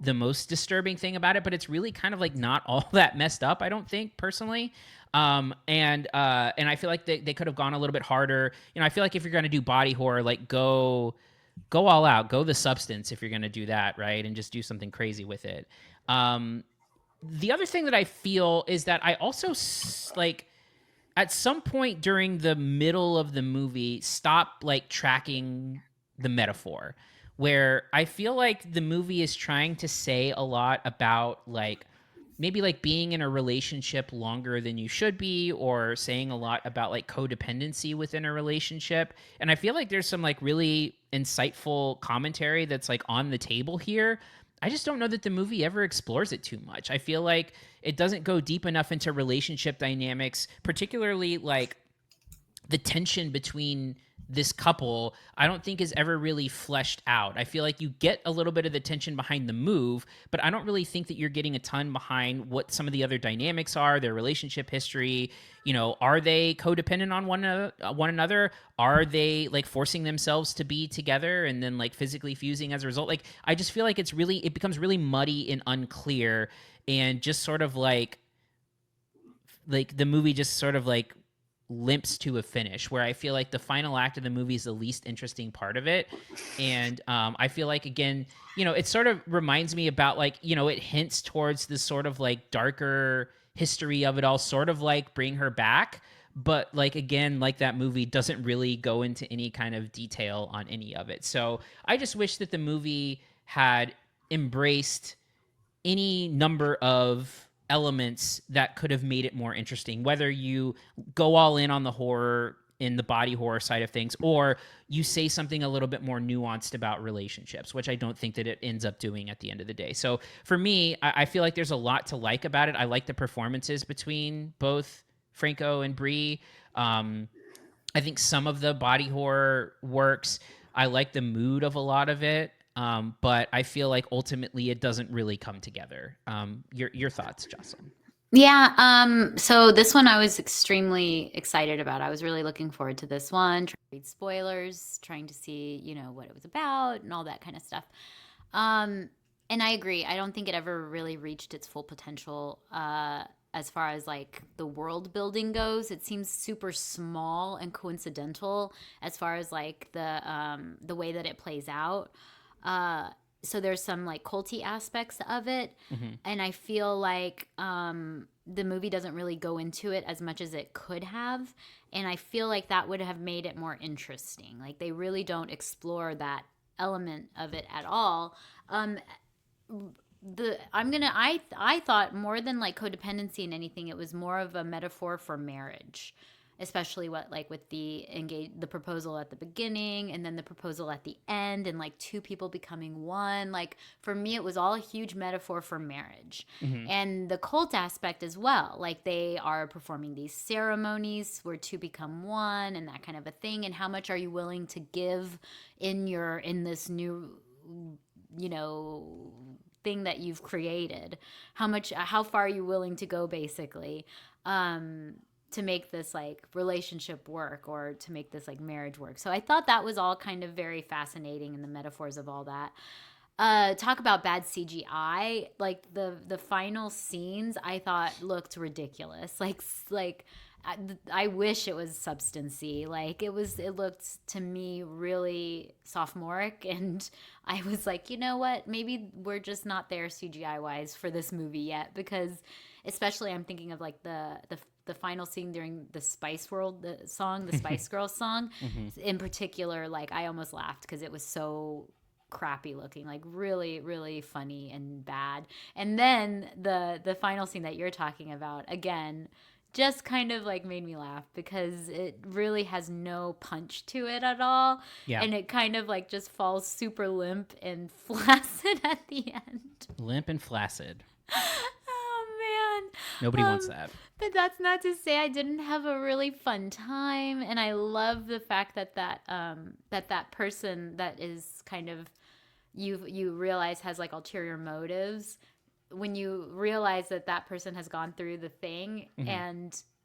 the most disturbing thing about it, but it's really kind of like not all that messed up, I don't think, personally. And I feel like they could have gone a little bit harder. I feel like if you're going to do body horror, like go all out, go the substance if you're going to do that, right? And just do something crazy with it. The other thing that I feel is that I also like at some point during the middle of the movie stop like tracking the metaphor, where I feel like the movie is trying to say a lot about like maybe like being in a relationship longer than you should be, or saying a lot about like codependency within a relationship. And I feel like there's some like really insightful commentary that's like on the table here. I just don't know that the movie ever explores it too much. I feel like it doesn't go deep enough into relationship dynamics, particularly like the tension between this couple, I don't think is ever really fleshed out. I feel like you get a little bit of the tension behind the move, but I don't really think that you're getting a ton behind what some of the other dynamics are, their relationship history. You know, are they codependent on one another? Are they like forcing themselves to be together and then like physically fusing as a result? Like, I just feel like it becomes really muddy and unclear, and just sort of like the movie just sort of like limps to a finish, where I feel like the final act of the movie is the least interesting part of it. And I feel like, again, you know, it sort of reminds me about like, you know, it hints towards this sort of like darker history of it all, sort of like Bring Her Back. But like, again, like that movie doesn't really go into any kind of detail on any of it. So I just wish that the movie had embraced any number of elements that could have made it more interesting, whether you go all in on the horror in the body horror side of things, or you say something a little bit more nuanced about relationships, which I don't think that it ends up doing at the end of the day. So for me, I feel like there's a lot to like about it. I like the performances between both Franco and Brie. I think some of the body horror works. I like the mood of a lot of it. But I feel like ultimately it doesn't really come together. Your thoughts, Jocelyn? Yeah, so this one I was extremely excited about. I was really looking forward to this one, trying to read spoilers, trying to see, you know, what it was about and all that kind of stuff. And I agree. I don't think it ever really reached its full potential as far as like the world building goes. It seems super small and coincidental as far as like the way that it plays out. So there's some like culty aspects of it. Mm-hmm. And I feel like the movie doesn't really go into it as much as it could have. And I feel like that would have made it more interesting. Like they really don't explore that element of it at all. I thought more than like codependency and anything, it was more of a metaphor for marriage. Especially what like with the proposal at the beginning and then the proposal at the end, and like two people becoming one. Like for me, it was all a huge metaphor for marriage. Mm-hmm. And the cult aspect as well. Like they are performing these ceremonies where two become one and that kind of a thing. And how much are you willing to give in this new, you know, thing that you've created? How far are you willing to go, basically? To make this like relationship work, or to make this like marriage work. So I thought that was all kind of very fascinating, in the metaphors of all that. Talk about bad CGI. Like the final scenes I thought looked ridiculous. Like I wish it was substancy. Like it looked to me really sophomoric, and I was like, you know what? Maybe we're just not there CGI wise for this movie yet, because especially I'm thinking of like the final scene during the Spice World the Spice Girls song. Mm-hmm. In particular, like I almost laughed because it was so crappy looking, like really, really funny and bad. And then the final scene that you're talking about, again, just kind of like made me laugh because it really has no punch to it at all. Yeah. And it kind of like just falls super limp and flaccid at the end. Limp and flaccid. Oh man. Nobody wants that. But that's not to say I didn't have a really fun time. And I love the fact that that person that is kind of, you realize has like ulterior motives, when you realize that person has gone through the thing, mm-hmm.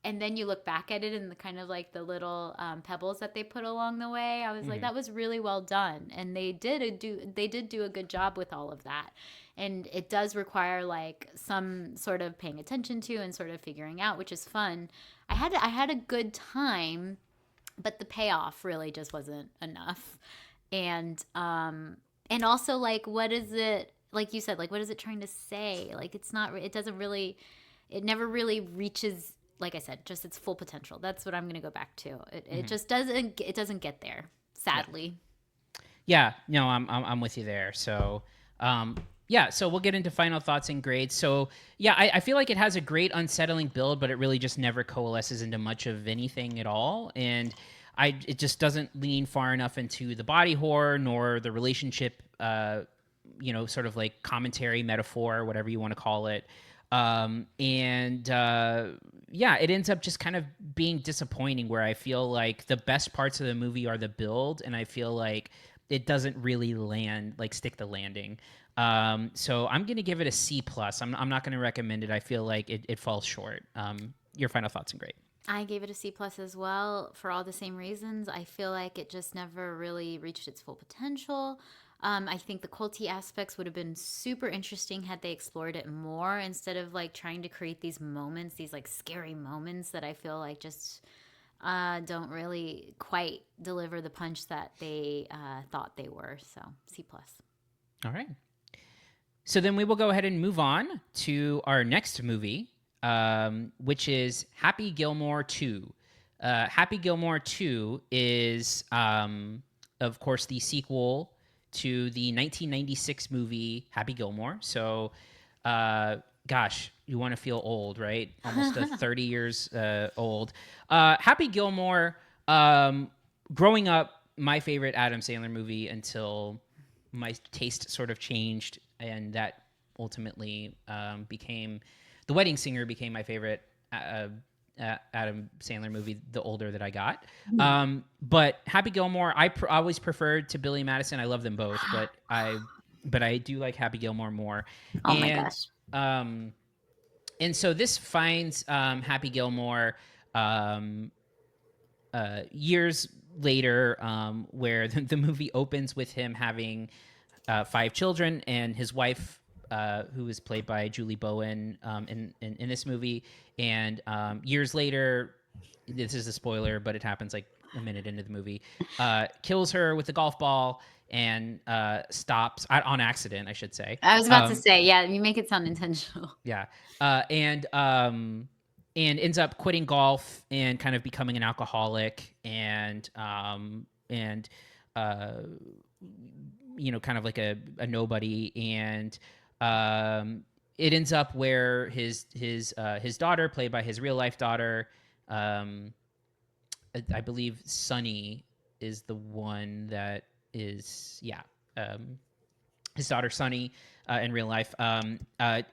and then you look back at it and the kind of like the little pebbles that they put along the way, I was mm-hmm. like, that was really well done. And they did do a good job with all of that. And it does require like some sort of paying attention to and sort of figuring out, which is fun. I had a good time, but the payoff really just wasn't enough. And also like, what is it, like you said, like what is it trying to say? Like it never really reaches, like I said, just its full potential. That's what I'm going to go back to. It just doesn't get there, sadly. Yeah, no, I'm with you there. So, yeah, so we'll get into final thoughts and grades. So yeah, I feel like it has a great unsettling build, but it really just never coalesces into much of anything at all. And it just doesn't lean far enough into the body horror nor the relationship, sort of like commentary, metaphor, whatever you want to call it. It ends up just kind of being disappointing, where I feel like the best parts of the movie are the build, and I feel like it doesn't really stick the landing. So I'm going to give it a C plus. I'm not going to recommend it. I feel like it falls short. Your final thoughts and grade. I gave it a C plus as well for all the same reasons. I feel like it just never really reached its full potential. I think the culty aspects would have been super interesting had they explored it more, instead of like trying to create these moments, these like scary moments that I feel like just don't really quite deliver the punch that they thought they were. So C plus. All right. So then we will go ahead and move on to our next movie, which is Happy Gilmore 2. Happy Gilmore 2 is, of course, the sequel to the 1996 movie Happy Gilmore. So, you want to feel old, right? Almost 30 years old. Happy Gilmore, growing up, my favorite Adam Sandler movie until my taste sort of changed, and that ultimately became The Wedding Singer became my favorite Adam Sandler movie the older that I got. But Happy Gilmore, I always preferred to Billy Madison. I love them both, but I do like Happy Gilmore more. Oh my gosh. And so this finds Happy Gilmore years later, where the movie opens with him having 5 children, and his wife, who is played by Julie Bowen in this movie. And years later, this is a spoiler, but it happens like a minute into the movie, kills her with a golf ball and stops on accident, I should say. I was about to say, yeah, you make it sound intentional. Yeah. And ends up quitting golf and kind of becoming an alcoholic and kind of like a nobody. And it ends up where his daughter, played by his real life daughter, I believe Sunny is the one that is, his daughter Sunny in real life,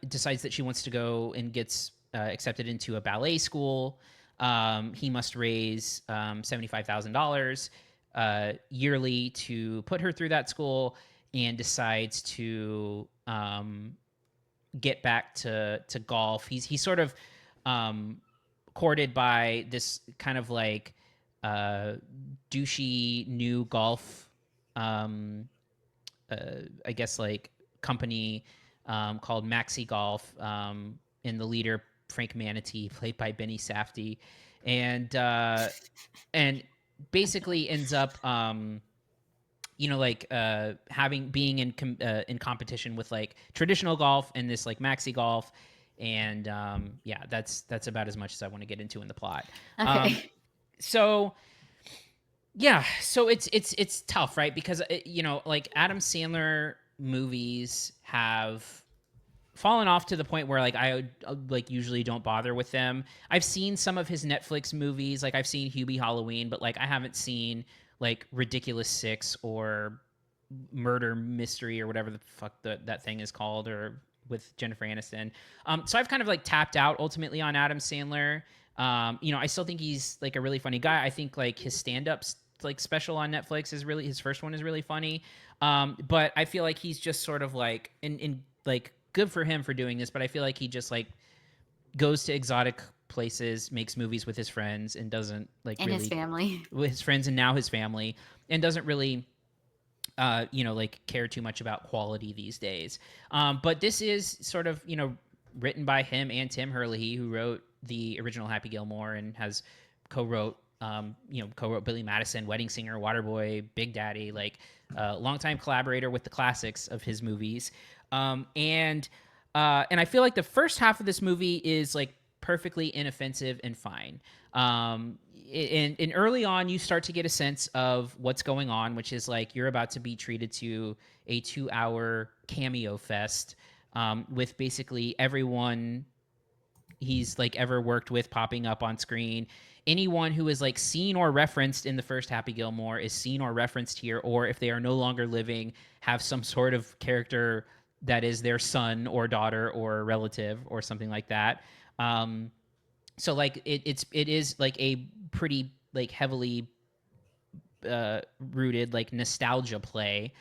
decides that she wants to go and gets accepted into a ballet school. He must raise $75,000 yearly to put her through that school, and decides to get back to golf. He's sort of courted by this kind of like douchey new golf, I guess like company called Maxi Golf, and the leader Frank Manatee, played by Benny Safdie, and basically ends up being in competition with like traditional golf and this like Maxi Golf. And that's about as much as I want to get into in the plot. Okay. So it's tough, right? Because like Adam Sandler movies have fallen off to the point where like I like usually don't bother with them. I've seen some of his Netflix movies, like I've seen Hubie Halloween, but like I haven't seen like Ridiculous Six or Murder Mystery or whatever the fuck that thing is called, or with Jennifer Aniston. So I've kind of like tapped out ultimately on Adam Sandler. I still think he's like a really funny guy. I think like his stand-ups like special on Netflix is really, his first one is really funny. But I feel like he's just sort of like in like good for him for doing this, but I feel like he just like goes to exotic places, makes movies with his friends, and doesn't like and really his family, with his friends and now his family, and doesn't really like care too much about quality these days. But this is sort of, written by him and Tim Herlihy, who wrote the original Happy Gilmore and has co-wrote Billy Madison, Wedding Singer, Waterboy, Big Daddy, like longtime collaborator with the classics of his movies. And I feel like the first half of this movie is like perfectly inoffensive and fine. And early on, you start to get a sense of what's going on, which is like you're about to be treated to a 2-hour cameo fest with basically everyone he's like ever worked with popping up on screen. Anyone who is like seen or referenced in the first Happy Gilmore is seen or referenced here, or if they are no longer living, have some sort of character that is their son or daughter or relative or something like that. So like it is like a pretty like heavily rooted like nostalgia play.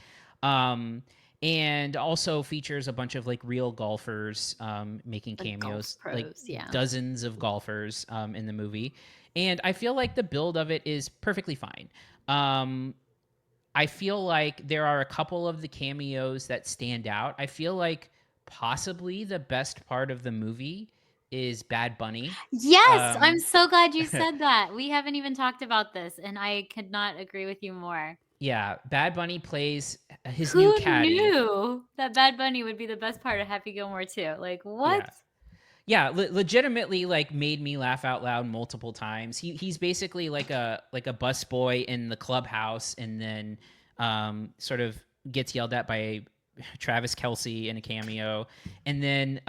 And also features a bunch of like real golfers making cameos, golf pros, like yeah. dozens of golfers in the movie. And I feel like the build of it is perfectly fine. I feel like there are a couple of the cameos that stand out. I feel like possibly the best part of the movie is Bad Bunny. Yes, I'm so glad you said that. We haven't even talked about this, and I could not agree with you more. Yeah, Bad Bunny plays his Who new caddy. knew that Bad Bunny would be the best part of Happy Gilmore 2? Like, what? Yeah, legitimately like made me laugh out loud multiple times. He's basically like a busboy in the clubhouse, and then sort of gets yelled at by Travis Kelce in a cameo, and then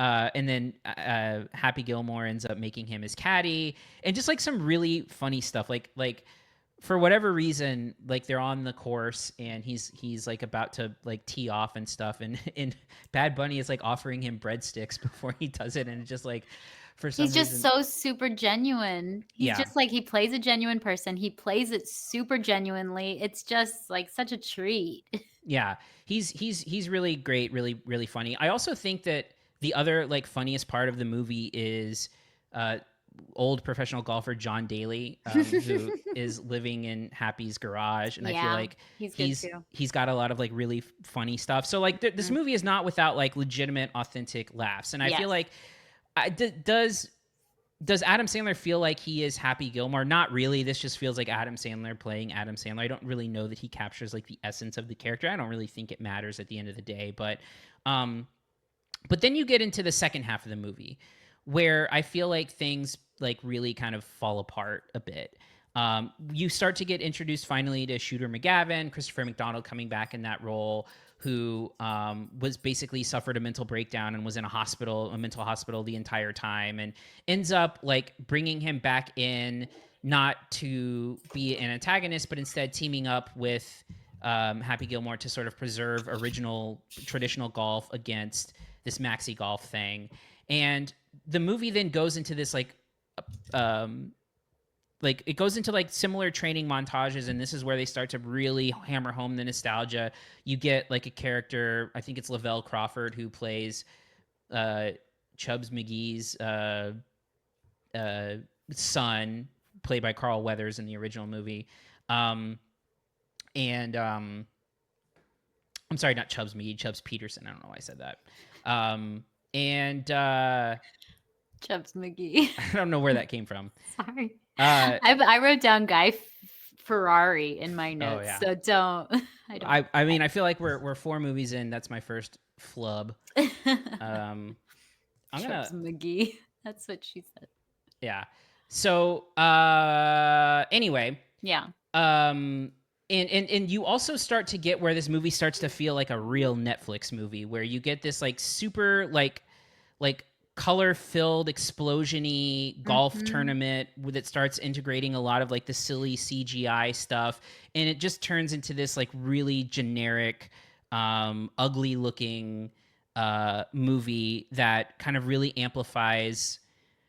Happy Gilmore ends up making him his caddy, and just like some really funny stuff. Like for whatever reason, like they're on the course and he's like about to like tee off and stuff, and Bad Bunny is like offering him breadsticks before he does it, and it's just like for some He's just reason, so super genuine. He's just like, he plays a genuine person. He plays it super genuinely. It's just like such a treat. Yeah, he's really great, really funny. I also think that the other like funniest part of the movie is old professional golfer John Daly, who is living in Happy's garage, and I feel like he's got a lot of like really funny stuff. So like this movie is not without like legitimate, authentic laughs, and I feel like does Adam Sandler feel like he is Happy Gilmore? Not really. This just feels like Adam Sandler playing Adam Sandler. I don't really know that he captures like the essence of the character. I don't really think it matters at the end of the day. But then you get into the second half of the movie where I feel like things like really kind of fall apart a bit. You start to get introduced finally to Shooter McGavin, Christopher McDonald coming back in that role, who was basically suffered a mental breakdown and was in a mental hospital the entire time, and ends up like bringing him back in, not to be an antagonist, but instead teaming up with Happy Gilmore to sort of preserve original traditional golf against this maxi golf thing. And the movie then goes into this like it goes into like similar training montages, and this is where they start to really hammer home the nostalgia. You get like a character, I think it's Lavelle Crawford, who plays Chubbs McGee's son, played by Carl Weathers in the original movie. I'm sorry, not Chubbs McGee, Chubbs Peterson. I don't know why I said that. Chubbs McGee. I don't know where that came from. Sorry. I wrote down Guy Ferrari in my notes, so don't. I mean, I feel like we're 4 movies in. That's my first flub. I'm Chubbs McGee. That's what she said. Yeah. So anyway. Yeah. And you also start to get where this movie starts to feel like a real Netflix movie, where you get this like super like color-filled explosion-y golf tournament that starts integrating a lot of like the silly CGI stuff, and it just turns into this like really generic ugly-looking movie that kind of really amplifies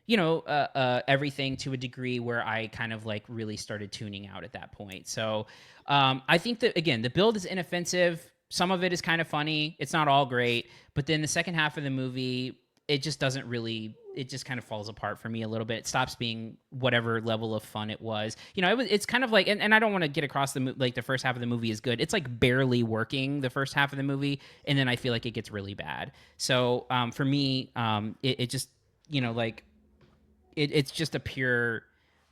everything to a degree where I kind of like really started tuning out at that point. So I think that, again, the build is inoffensive. Some of it is kind of funny. It's not all great, but then the second half of the movie, it just doesn't really, it just kind of falls apart for me a little bit. It stops being whatever level of fun it was. It's kind of like, and I don't want to get across the first half of the movie is good. It's like barely working the first half of the movie, and then I feel like it gets really bad. So for me, it just, it's just a pure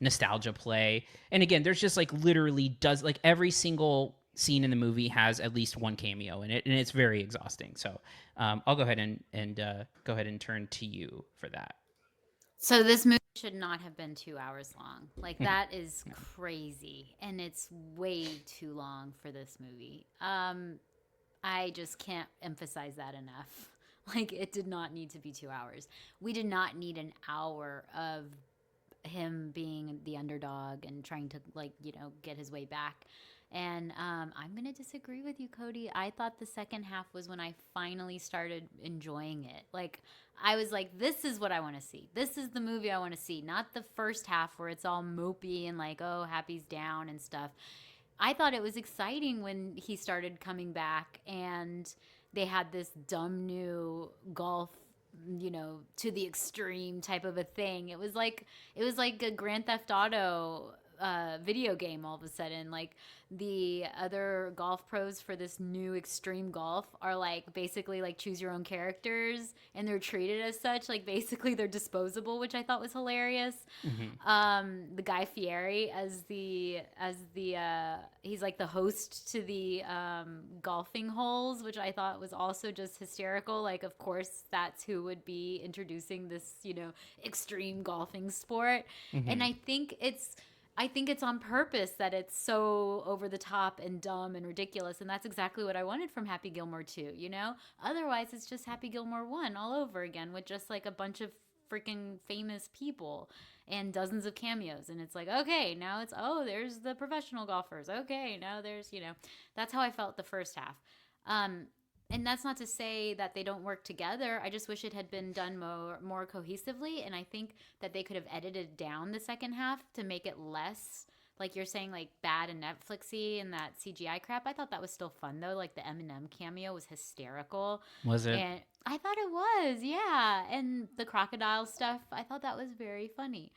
nostalgia play. And again, there's just like literally every single scene in the movie has at least one cameo in it, and it's very exhausting. So I'll go ahead and turn to you for that. So this movie should not have been 2 hours long. Like that is crazy, and it's way too long for this movie. I just can't emphasize that enough. Like it did not need to be 2 hours. We did not need an hour of him being the underdog and trying to get his way back. And I'm going to disagree with you, Cody. I thought the second half was when I finally started enjoying it. Like, I was like, this is what I want to see. This is the movie I want to see. Not the first half where it's all mopey and like, oh, Happy's down and stuff. I thought it was exciting when he started coming back and they had this dumb new golf to the extreme type of a thing. It was like a Grand Theft Auto video game all of a sudden. Like the other golf pros for this new extreme golf are like basically like choose your own characters, and they're treated as such. Like basically they're disposable, which I thought was hilarious. The Guy Fieri as the he's like the host to the golfing holes, which I thought was also just hysterical. Like of course that's who would be introducing this extreme golfing sport. And I think it's on purpose that it's so over the top and dumb and ridiculous. And that's exactly what I wanted from Happy Gilmore 2, Otherwise, it's just Happy Gilmore 1 all over again with just like a bunch of freaking famous people and dozens of cameos. And it's like, okay, now it's, there's the professional golfers. Okay, now there's, that's how I felt the first half. And that's not to say that they don't work together. I just wish it had been done more cohesively. And I think that they could have edited down the second half to make it less, like you're saying, like bad and Netflixy and that CGI crap. I thought that was still fun, though. Like the Eminem cameo was hysterical. Was it? And I thought it was, yeah. And the crocodile stuff, I thought that was very funny.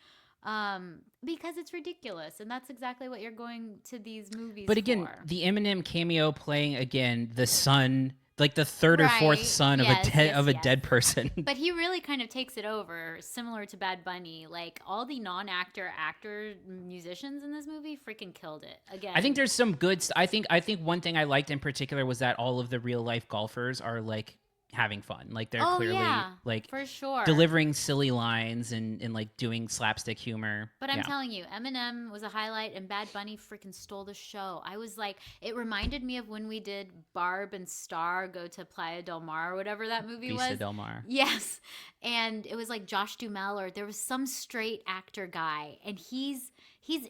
Because it's ridiculous, and that's exactly what you're going to these movies But again, for. the Eminem cameo playing again the son, like the third or fourth son of a dead person. But he really kind of takes it over, similar to Bad Bunny. Like all the non-actor musicians in this movie freaking killed it. Again, I think there's some good. I think one thing I liked in particular was that all of the real life golfers are like having fun. Like they're clearly like for sure delivering silly lines and like doing slapstick humor. But I'm telling you, Eminem was a highlight and Bad Bunny freaking stole the show. I was like, it reminded me of when we did Barb and Star go to Playa del Mar or whatever that movie was. Vista Del Mar. Yes. And it was like Josh Duhamel, or there was some straight actor guy, and he's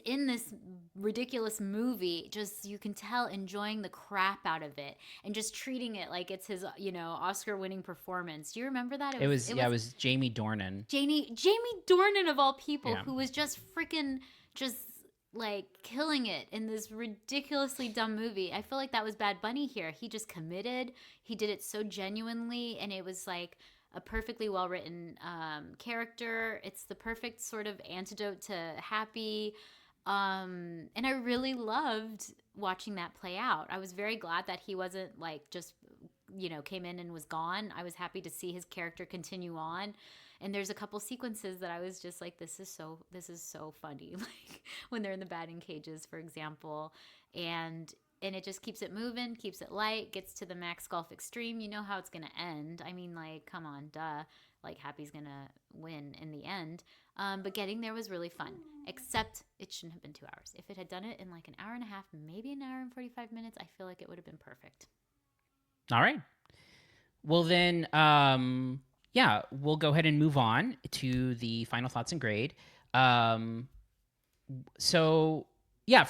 in this ridiculous movie, just you can tell enjoying the crap out of it and just treating it like it's his, Oscar-winning performance. Do you remember that? It was Jamie Dornan. Jamie Dornan of all people, who was just freaking just like killing it in this ridiculously dumb movie. I feel like that was Bad Bunny here. He just committed. He did it so genuinely, and it was like a perfectly well-written character. It's the perfect sort of antidote to Happy. And I really loved watching that play out. I was very glad that he wasn't like just, came in and was gone. I was happy to see his character continue on. And there's a couple sequences that I was just like, this is so funny. Like when they're in the batting cages, for example. And it just keeps it moving, keeps it light, gets to the Max Golf Extreme. You know how it's going to end. I mean, like, come on, duh. Like, Happy's going to win in the end. But getting there was really fun, except it shouldn't have been 2 hours. If it had done it in like an hour and a half, maybe an hour and 45 minutes, I feel like it would have been perfect. All right. Well, then, we'll go ahead and move on to the final thoughts and grade. For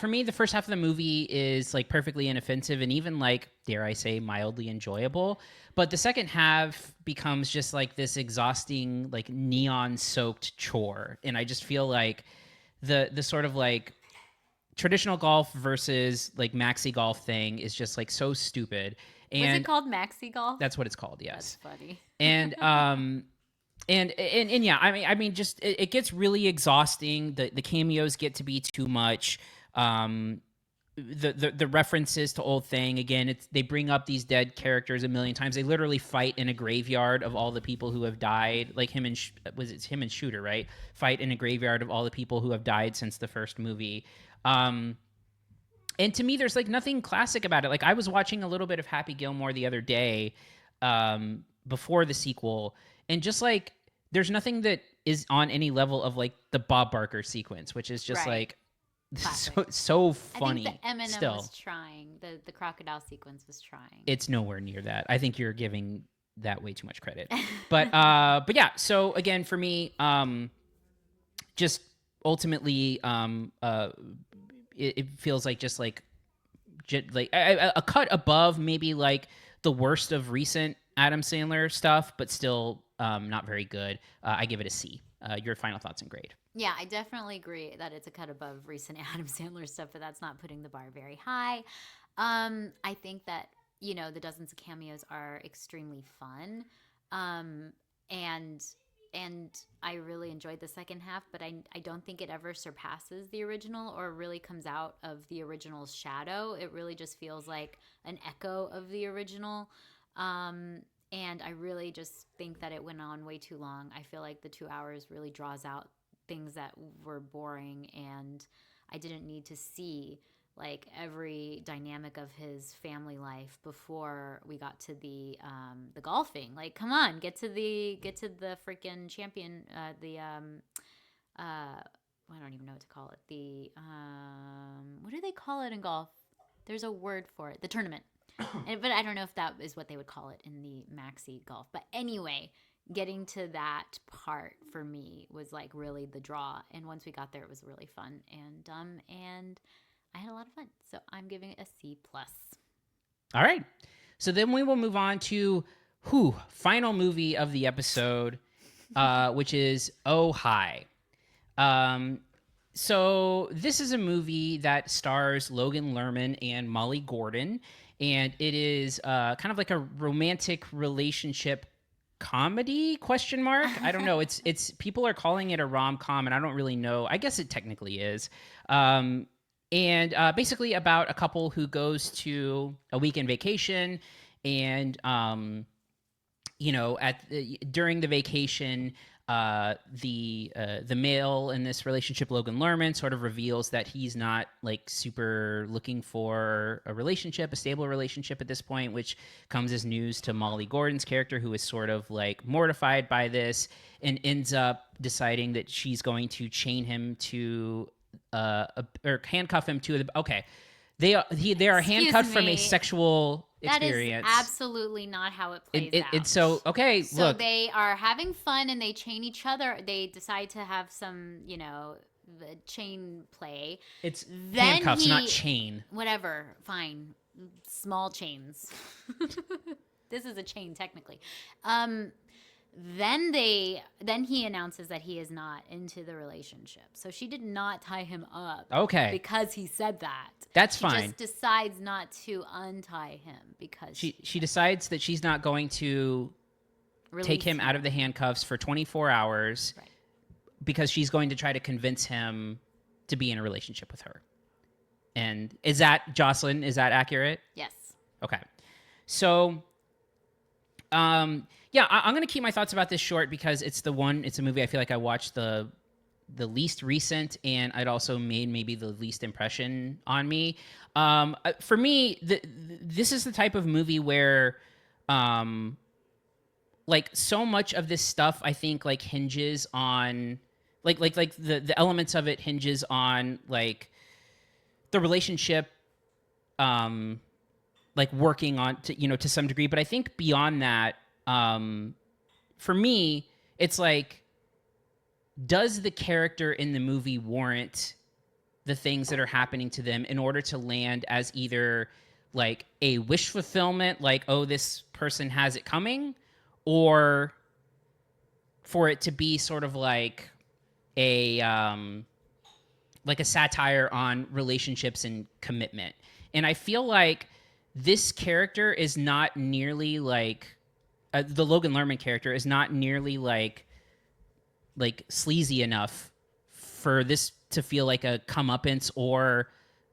me, the first half of the movie is like perfectly inoffensive and even like, dare I say, mildly enjoyable. But the second half becomes just like this exhausting, like neon-soaked chore. And I just feel like the sort of like traditional golf versus like maxi golf thing is just like so stupid. And was it called maxi golf? That's what it's called, yes. That's funny. And yeah, I mean, just it gets really exhausting. The cameos get to be too much. The references to old thing again. They bring up these dead characters a million times. They literally fight in a graveyard of all the people who have died. Like him and Shooter, right? Fight in a graveyard of all the people who have died since the first movie. And to me, there's like nothing classic about it. Like I was watching a little bit of Happy Gilmore the other day, before the sequel, and just like there's nothing that is on any level of like the Bob Barker sequence, which is just Right. like so funny. I think the Eminem still, was trying. The crocodile sequence was trying. it's nowhere near that. I think you're giving that way too much credit. But yeah. So again, for me, just ultimately, it feels like just like a cut above maybe like the worst of recent Adam Sandler stuff, but still not very good. I give it a C. Your final thoughts and grade. Yeah, I definitely agree that it's a cut above recent Adam Sandler stuff, but that's not putting the bar very high. I think that, the dozens of cameos are extremely fun. And I really enjoyed the second half, but I don't think it ever surpasses the original or really comes out of the original's shadow. It really just feels like an echo of the original. And I really just think that it went on way too long. I feel like the 2 hours really draws out things that were boring, and I didn't need to see like every dynamic of his family life before we got to the golfing. Like, come on, get to the freaking champion. I don't even know what to call it. The what do they call it in golf? There's a word for it. The tournament. But I don't know if that is what they would call it in the maxi golf. But anyway, getting to that part for me was like really the draw. And once we got there, it was really fun and I had a lot of fun. So I'm giving it a C+. All right. So then we will move on to final movie of the episode, which is Oh Hi. So this is a movie that stars Logan Lerman and Molly Gordon, and it is kind of like a romantic relationship comedy ? I don't know. It's people are calling it a rom-com, and I don't really know. I guess it technically is. And basically about a couple who goes to a weekend vacation, and during the vacation, the male in this relationship, Logan Lerman, sort of reveals that he's not like super looking for a stable relationship at this point, which comes as news to Molly Gordon's character, who is sort of like mortified by this and ends up deciding that she's going to chain him to or handcuff him to they are handcuffed from a sexual experience. That is absolutely not how it plays out. So look, they are having fun and they chain each other. They decide to have some, the chain play. It's handcuffs, not chain. Whatever, fine. Small chains. This is a chain technically. Then he announces that he is not into the relationship. So she did not tie him up. Okay. Because he said that. That's fine. She just decides not to untie him because she decides that she's not going to take him out of the handcuffs for 24 hours, right, because she's going to try to convince him to be in a relationship with her. And is that, Jocelyn, is that accurate? Yes. Okay. So yeah, I'm going to keep my thoughts about this short because it's a movie I feel like I watched the least recent, and it also made maybe the least impression on me. For me, this is the type of movie where, like, so much of this stuff I think like hinges on, like the elements of it hinges on like the relationship, like working on to some degree. But I think beyond that, for me, it's like, does the character in the movie warrant the things that are happening to them in order to land as either like a wish fulfillment, like, oh, this person has it coming, or for it to be sort of like a satire on relationships and commitment. And I feel like this character is not nearly like the Logan Lerman character is not nearly like sleazy enough for this to feel like a comeuppance or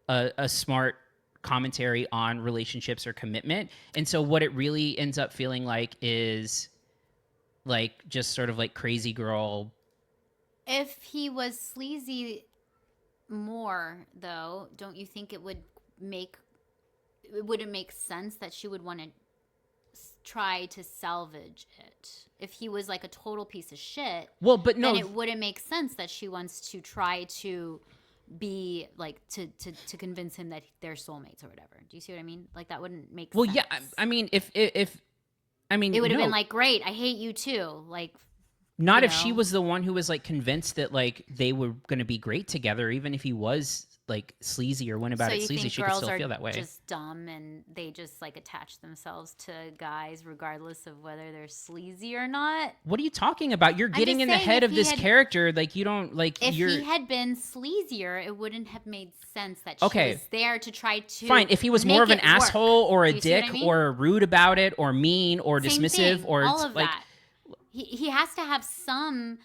a smart commentary on relationships or commitment. And so what it really ends up feeling like is like just sort of like crazy girl. If he was sleazy more, though, don't you think it wouldn't make sense that she would want to try to salvage it. If he was like a total piece of shit, but no, then it wouldn't make sense that she wants to try to be like to convince him that they're soulmates or whatever. Do you see what I mean? Like that wouldn't make sense. Well, yeah, I mean, if I mean, it would have been like, great, I hate you too. Like, not if she was the one who was like convinced that like they were going to be great together, even if he was like sleazy or went about it sleazy, she could still feel that way. Just dumb and they just like attach themselves to guys regardless of whether they're sleazy or not. What are you talking about? You're getting in the head of this character. Like you don't like. If he had been sleazier, it wouldn't have made sense that she was there to try to. Fine, if he was more of an asshole or a dick I mean? or rude about it or mean or Same dismissive thing, or all of like. that. He has to have some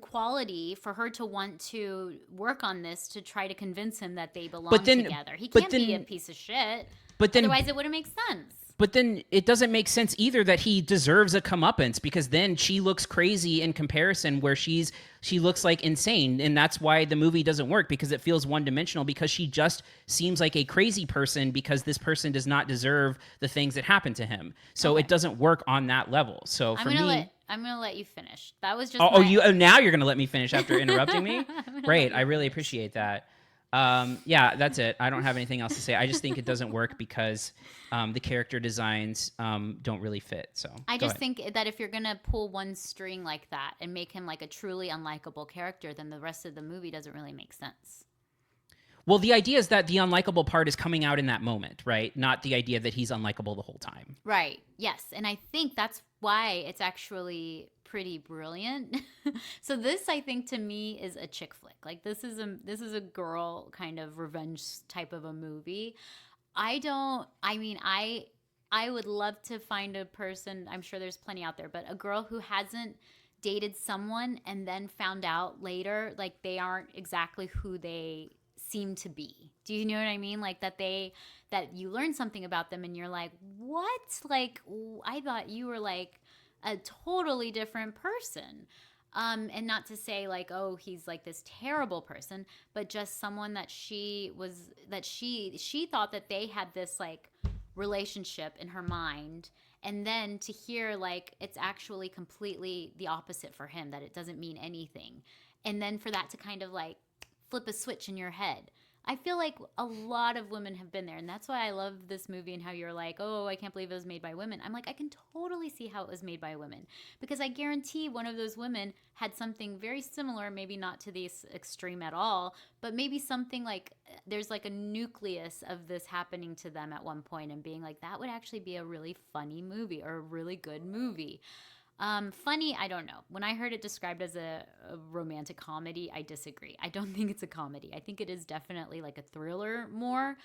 quality for her to want to work on this to try to convince him that they belong together. He can't be a piece of shit. But then, otherwise, it wouldn't make sense. But then it doesn't make sense either that he deserves a comeuppance, because then she looks crazy in comparison, where she looks like insane, and that's why the movie doesn't work, because it feels one-dimensional, because she just seems like a crazy person because this person does not deserve the things that happen to him. So it doesn't work on that level. So for me, I'm gonna let you finish. That was just now you're gonna let me finish after interrupting me? Great, I really appreciate that. Yeah, that's it. I don't have anything else to say. I just think it doesn't work because the character designs don't really fit. So I just think that if you're gonna pull one string like that and make him like a truly unlikable character, then the rest of the movie doesn't really make sense. Well, the idea is that the unlikable part is coming out in that moment, right? Not the idea that he's unlikable the whole time. Right. Yes. And I think that's why it's actually pretty brilliant. So this, I think, to me is a chick flick. Like this is a girl kind of revenge type of a movie. I would love to find a person, I'm sure there's plenty out there, but a girl who hasn't dated someone and then found out later like they aren't exactly who they seem to be. Do you know what I mean? Like that you learn something about them and you're like, what? Like, I thought you were like a totally different person. And not to say like, oh, he's like this terrible person, but just someone that she thought that they had this like relationship in her mind. And then to hear like it's actually completely the opposite for him, that it doesn't mean anything. And then for that to kind of like flip a switch in your head. I feel like a lot of women have been there, and that's why I love this movie and how you're like, oh, I can't believe it was made by women. I'm like, I can totally see how it was made by women, because I guarantee one of those women had something very similar, maybe not to this extreme at all, but maybe something like there's like a nucleus of this happening to them at one point and being like, that would actually be a really funny movie or a really good movie. Funny, I don't know. When I heard it described as a romantic comedy, I disagree. I don't think it's a comedy. I think it is definitely like a thriller more.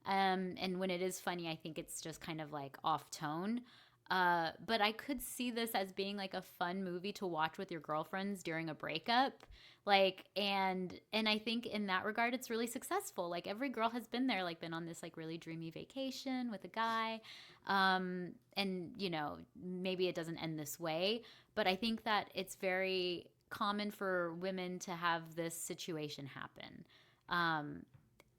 And when it is funny, I think it's just kind of like off tone. But I could see this as being like a fun movie to watch with your girlfriends during a breakup. Like, and I think in that regard, it's really successful. Like every girl has been there, like been on this like really dreamy vacation with a guy. And you know, maybe it doesn't end this way, but I think that it's very common for women to have this situation happen.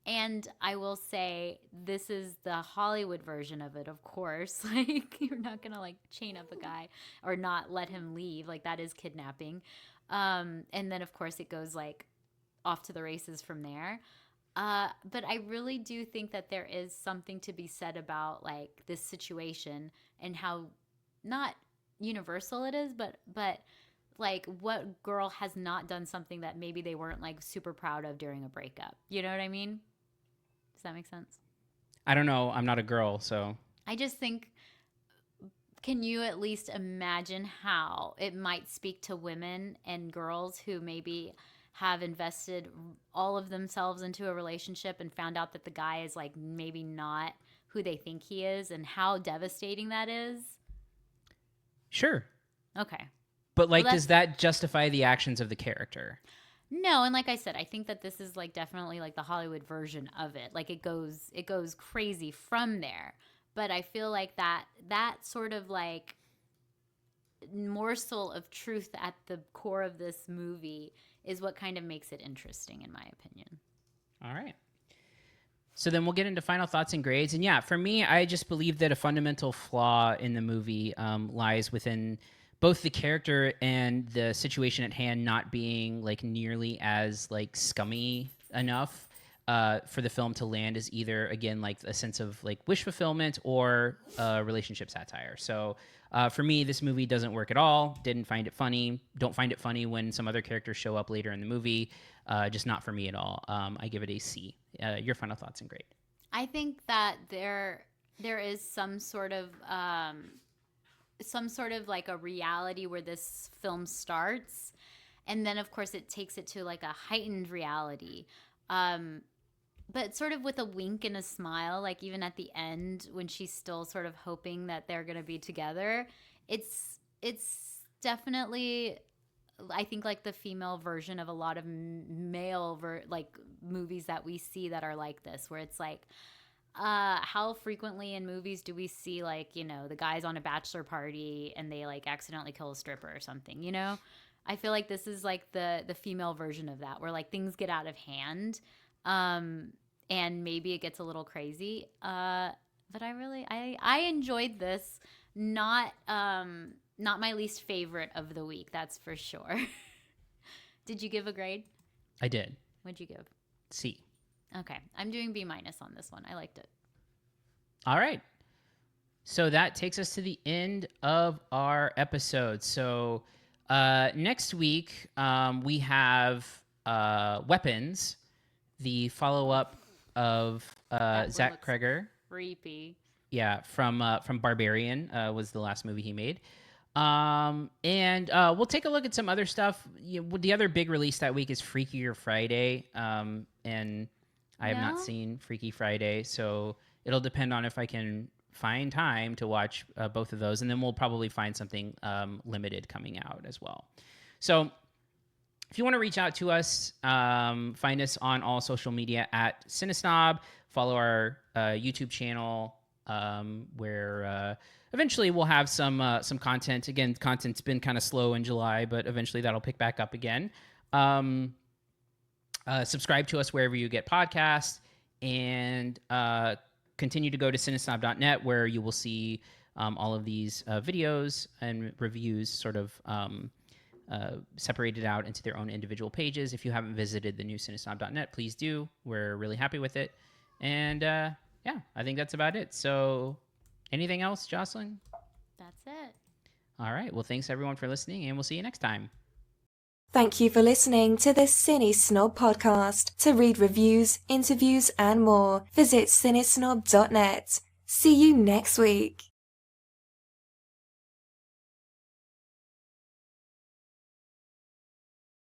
And I will say this is the Hollywood version of it, of course. Like you're not going to like chain up a guy or not let him leave. Like that is kidnapping. And then of course it goes like off to the races from there. But I really do think that there is something to be said about like this situation and how not universal it is, but like what girl has not done something that maybe they weren't like super proud of during a breakup. You know what I mean? Does that make sense? I don't know. I'm not a girl, so. I just think, can you at least imagine how it might speak to women and girls who maybe have invested all of themselves into a relationship and found out that the guy is like maybe not who they think he is, and how devastating that is? Sure. Okay. But like, does that justify the actions of the character? No, and like I said, I think that this is like definitely like the Hollywood version of it. Like it goes crazy from there. But I feel like that sort of like morsel of truth at the core of this movie is what kind of makes it interesting, in my opinion. All right. So then we'll get into final thoughts and grades. And yeah, for me, I just believe that a fundamental flaw in the movie lies within both the character and the situation at hand not being like nearly as like scummy enough for the film to land as either, again, like a sense of like wish fulfillment or relationship satire. So for me, this movie doesn't work at all. Didn't find it funny. Don't find it funny when some other characters show up later in the movie. Just not for me at all. I give it a C. Your final thoughts and grade. I think that there is some sort of like a reality where this film starts, and then of course it takes it to like a heightened reality. But sort of with a wink and a smile, like even at the end when she's still sort of hoping that they're going to be together, it's definitely, I think, like the female version of a lot of male like movies that we see that are like this, where it's like, how frequently in movies do we see like, you know, the guy's on a bachelor party and they like accidentally kill a stripper or something, you know? I feel like this is like the female version of that, where like things get out of hand. And maybe it gets a little crazy. But I enjoyed this. Not my least favorite of the week, that's for sure. Did you give a grade? I did. What'd you give? C. Okay. I'm doing B- on this one. I liked it. All right. So that takes us to the end of our episode. So next week, we have Weapons, the follow-up of Zach Kreger. Creepy. Yeah, from Barbarian was the last movie he made. And we'll take a look at some other stuff. The other big release that week is Freakier Friday. And I have not seen Freaky Friday, so it'll depend on if I can find time to watch both of those. And then we'll probably find something limited coming out as well. So if you want to reach out to us, find us on all social media at CineSnob. Follow our YouTube channel, where eventually we'll have some content. Again, content's been kind of slow in July, but eventually that'll pick back up again. Subscribe to us wherever you get podcasts, and continue to go to CineSnob.net, where you will see all of these videos and reviews sort of separated out into their own individual pages. If you haven't visited the new CineSnob.net, please do. We're really happy with it. And yeah, I think that's about it. So anything else, Jocelyn? That's it. All right. Well, thanks everyone for listening, and we'll see you next time. Thank you for listening to the CineSnob Podcast. To read reviews, interviews, and more, visit CineSnob.net. See you next week.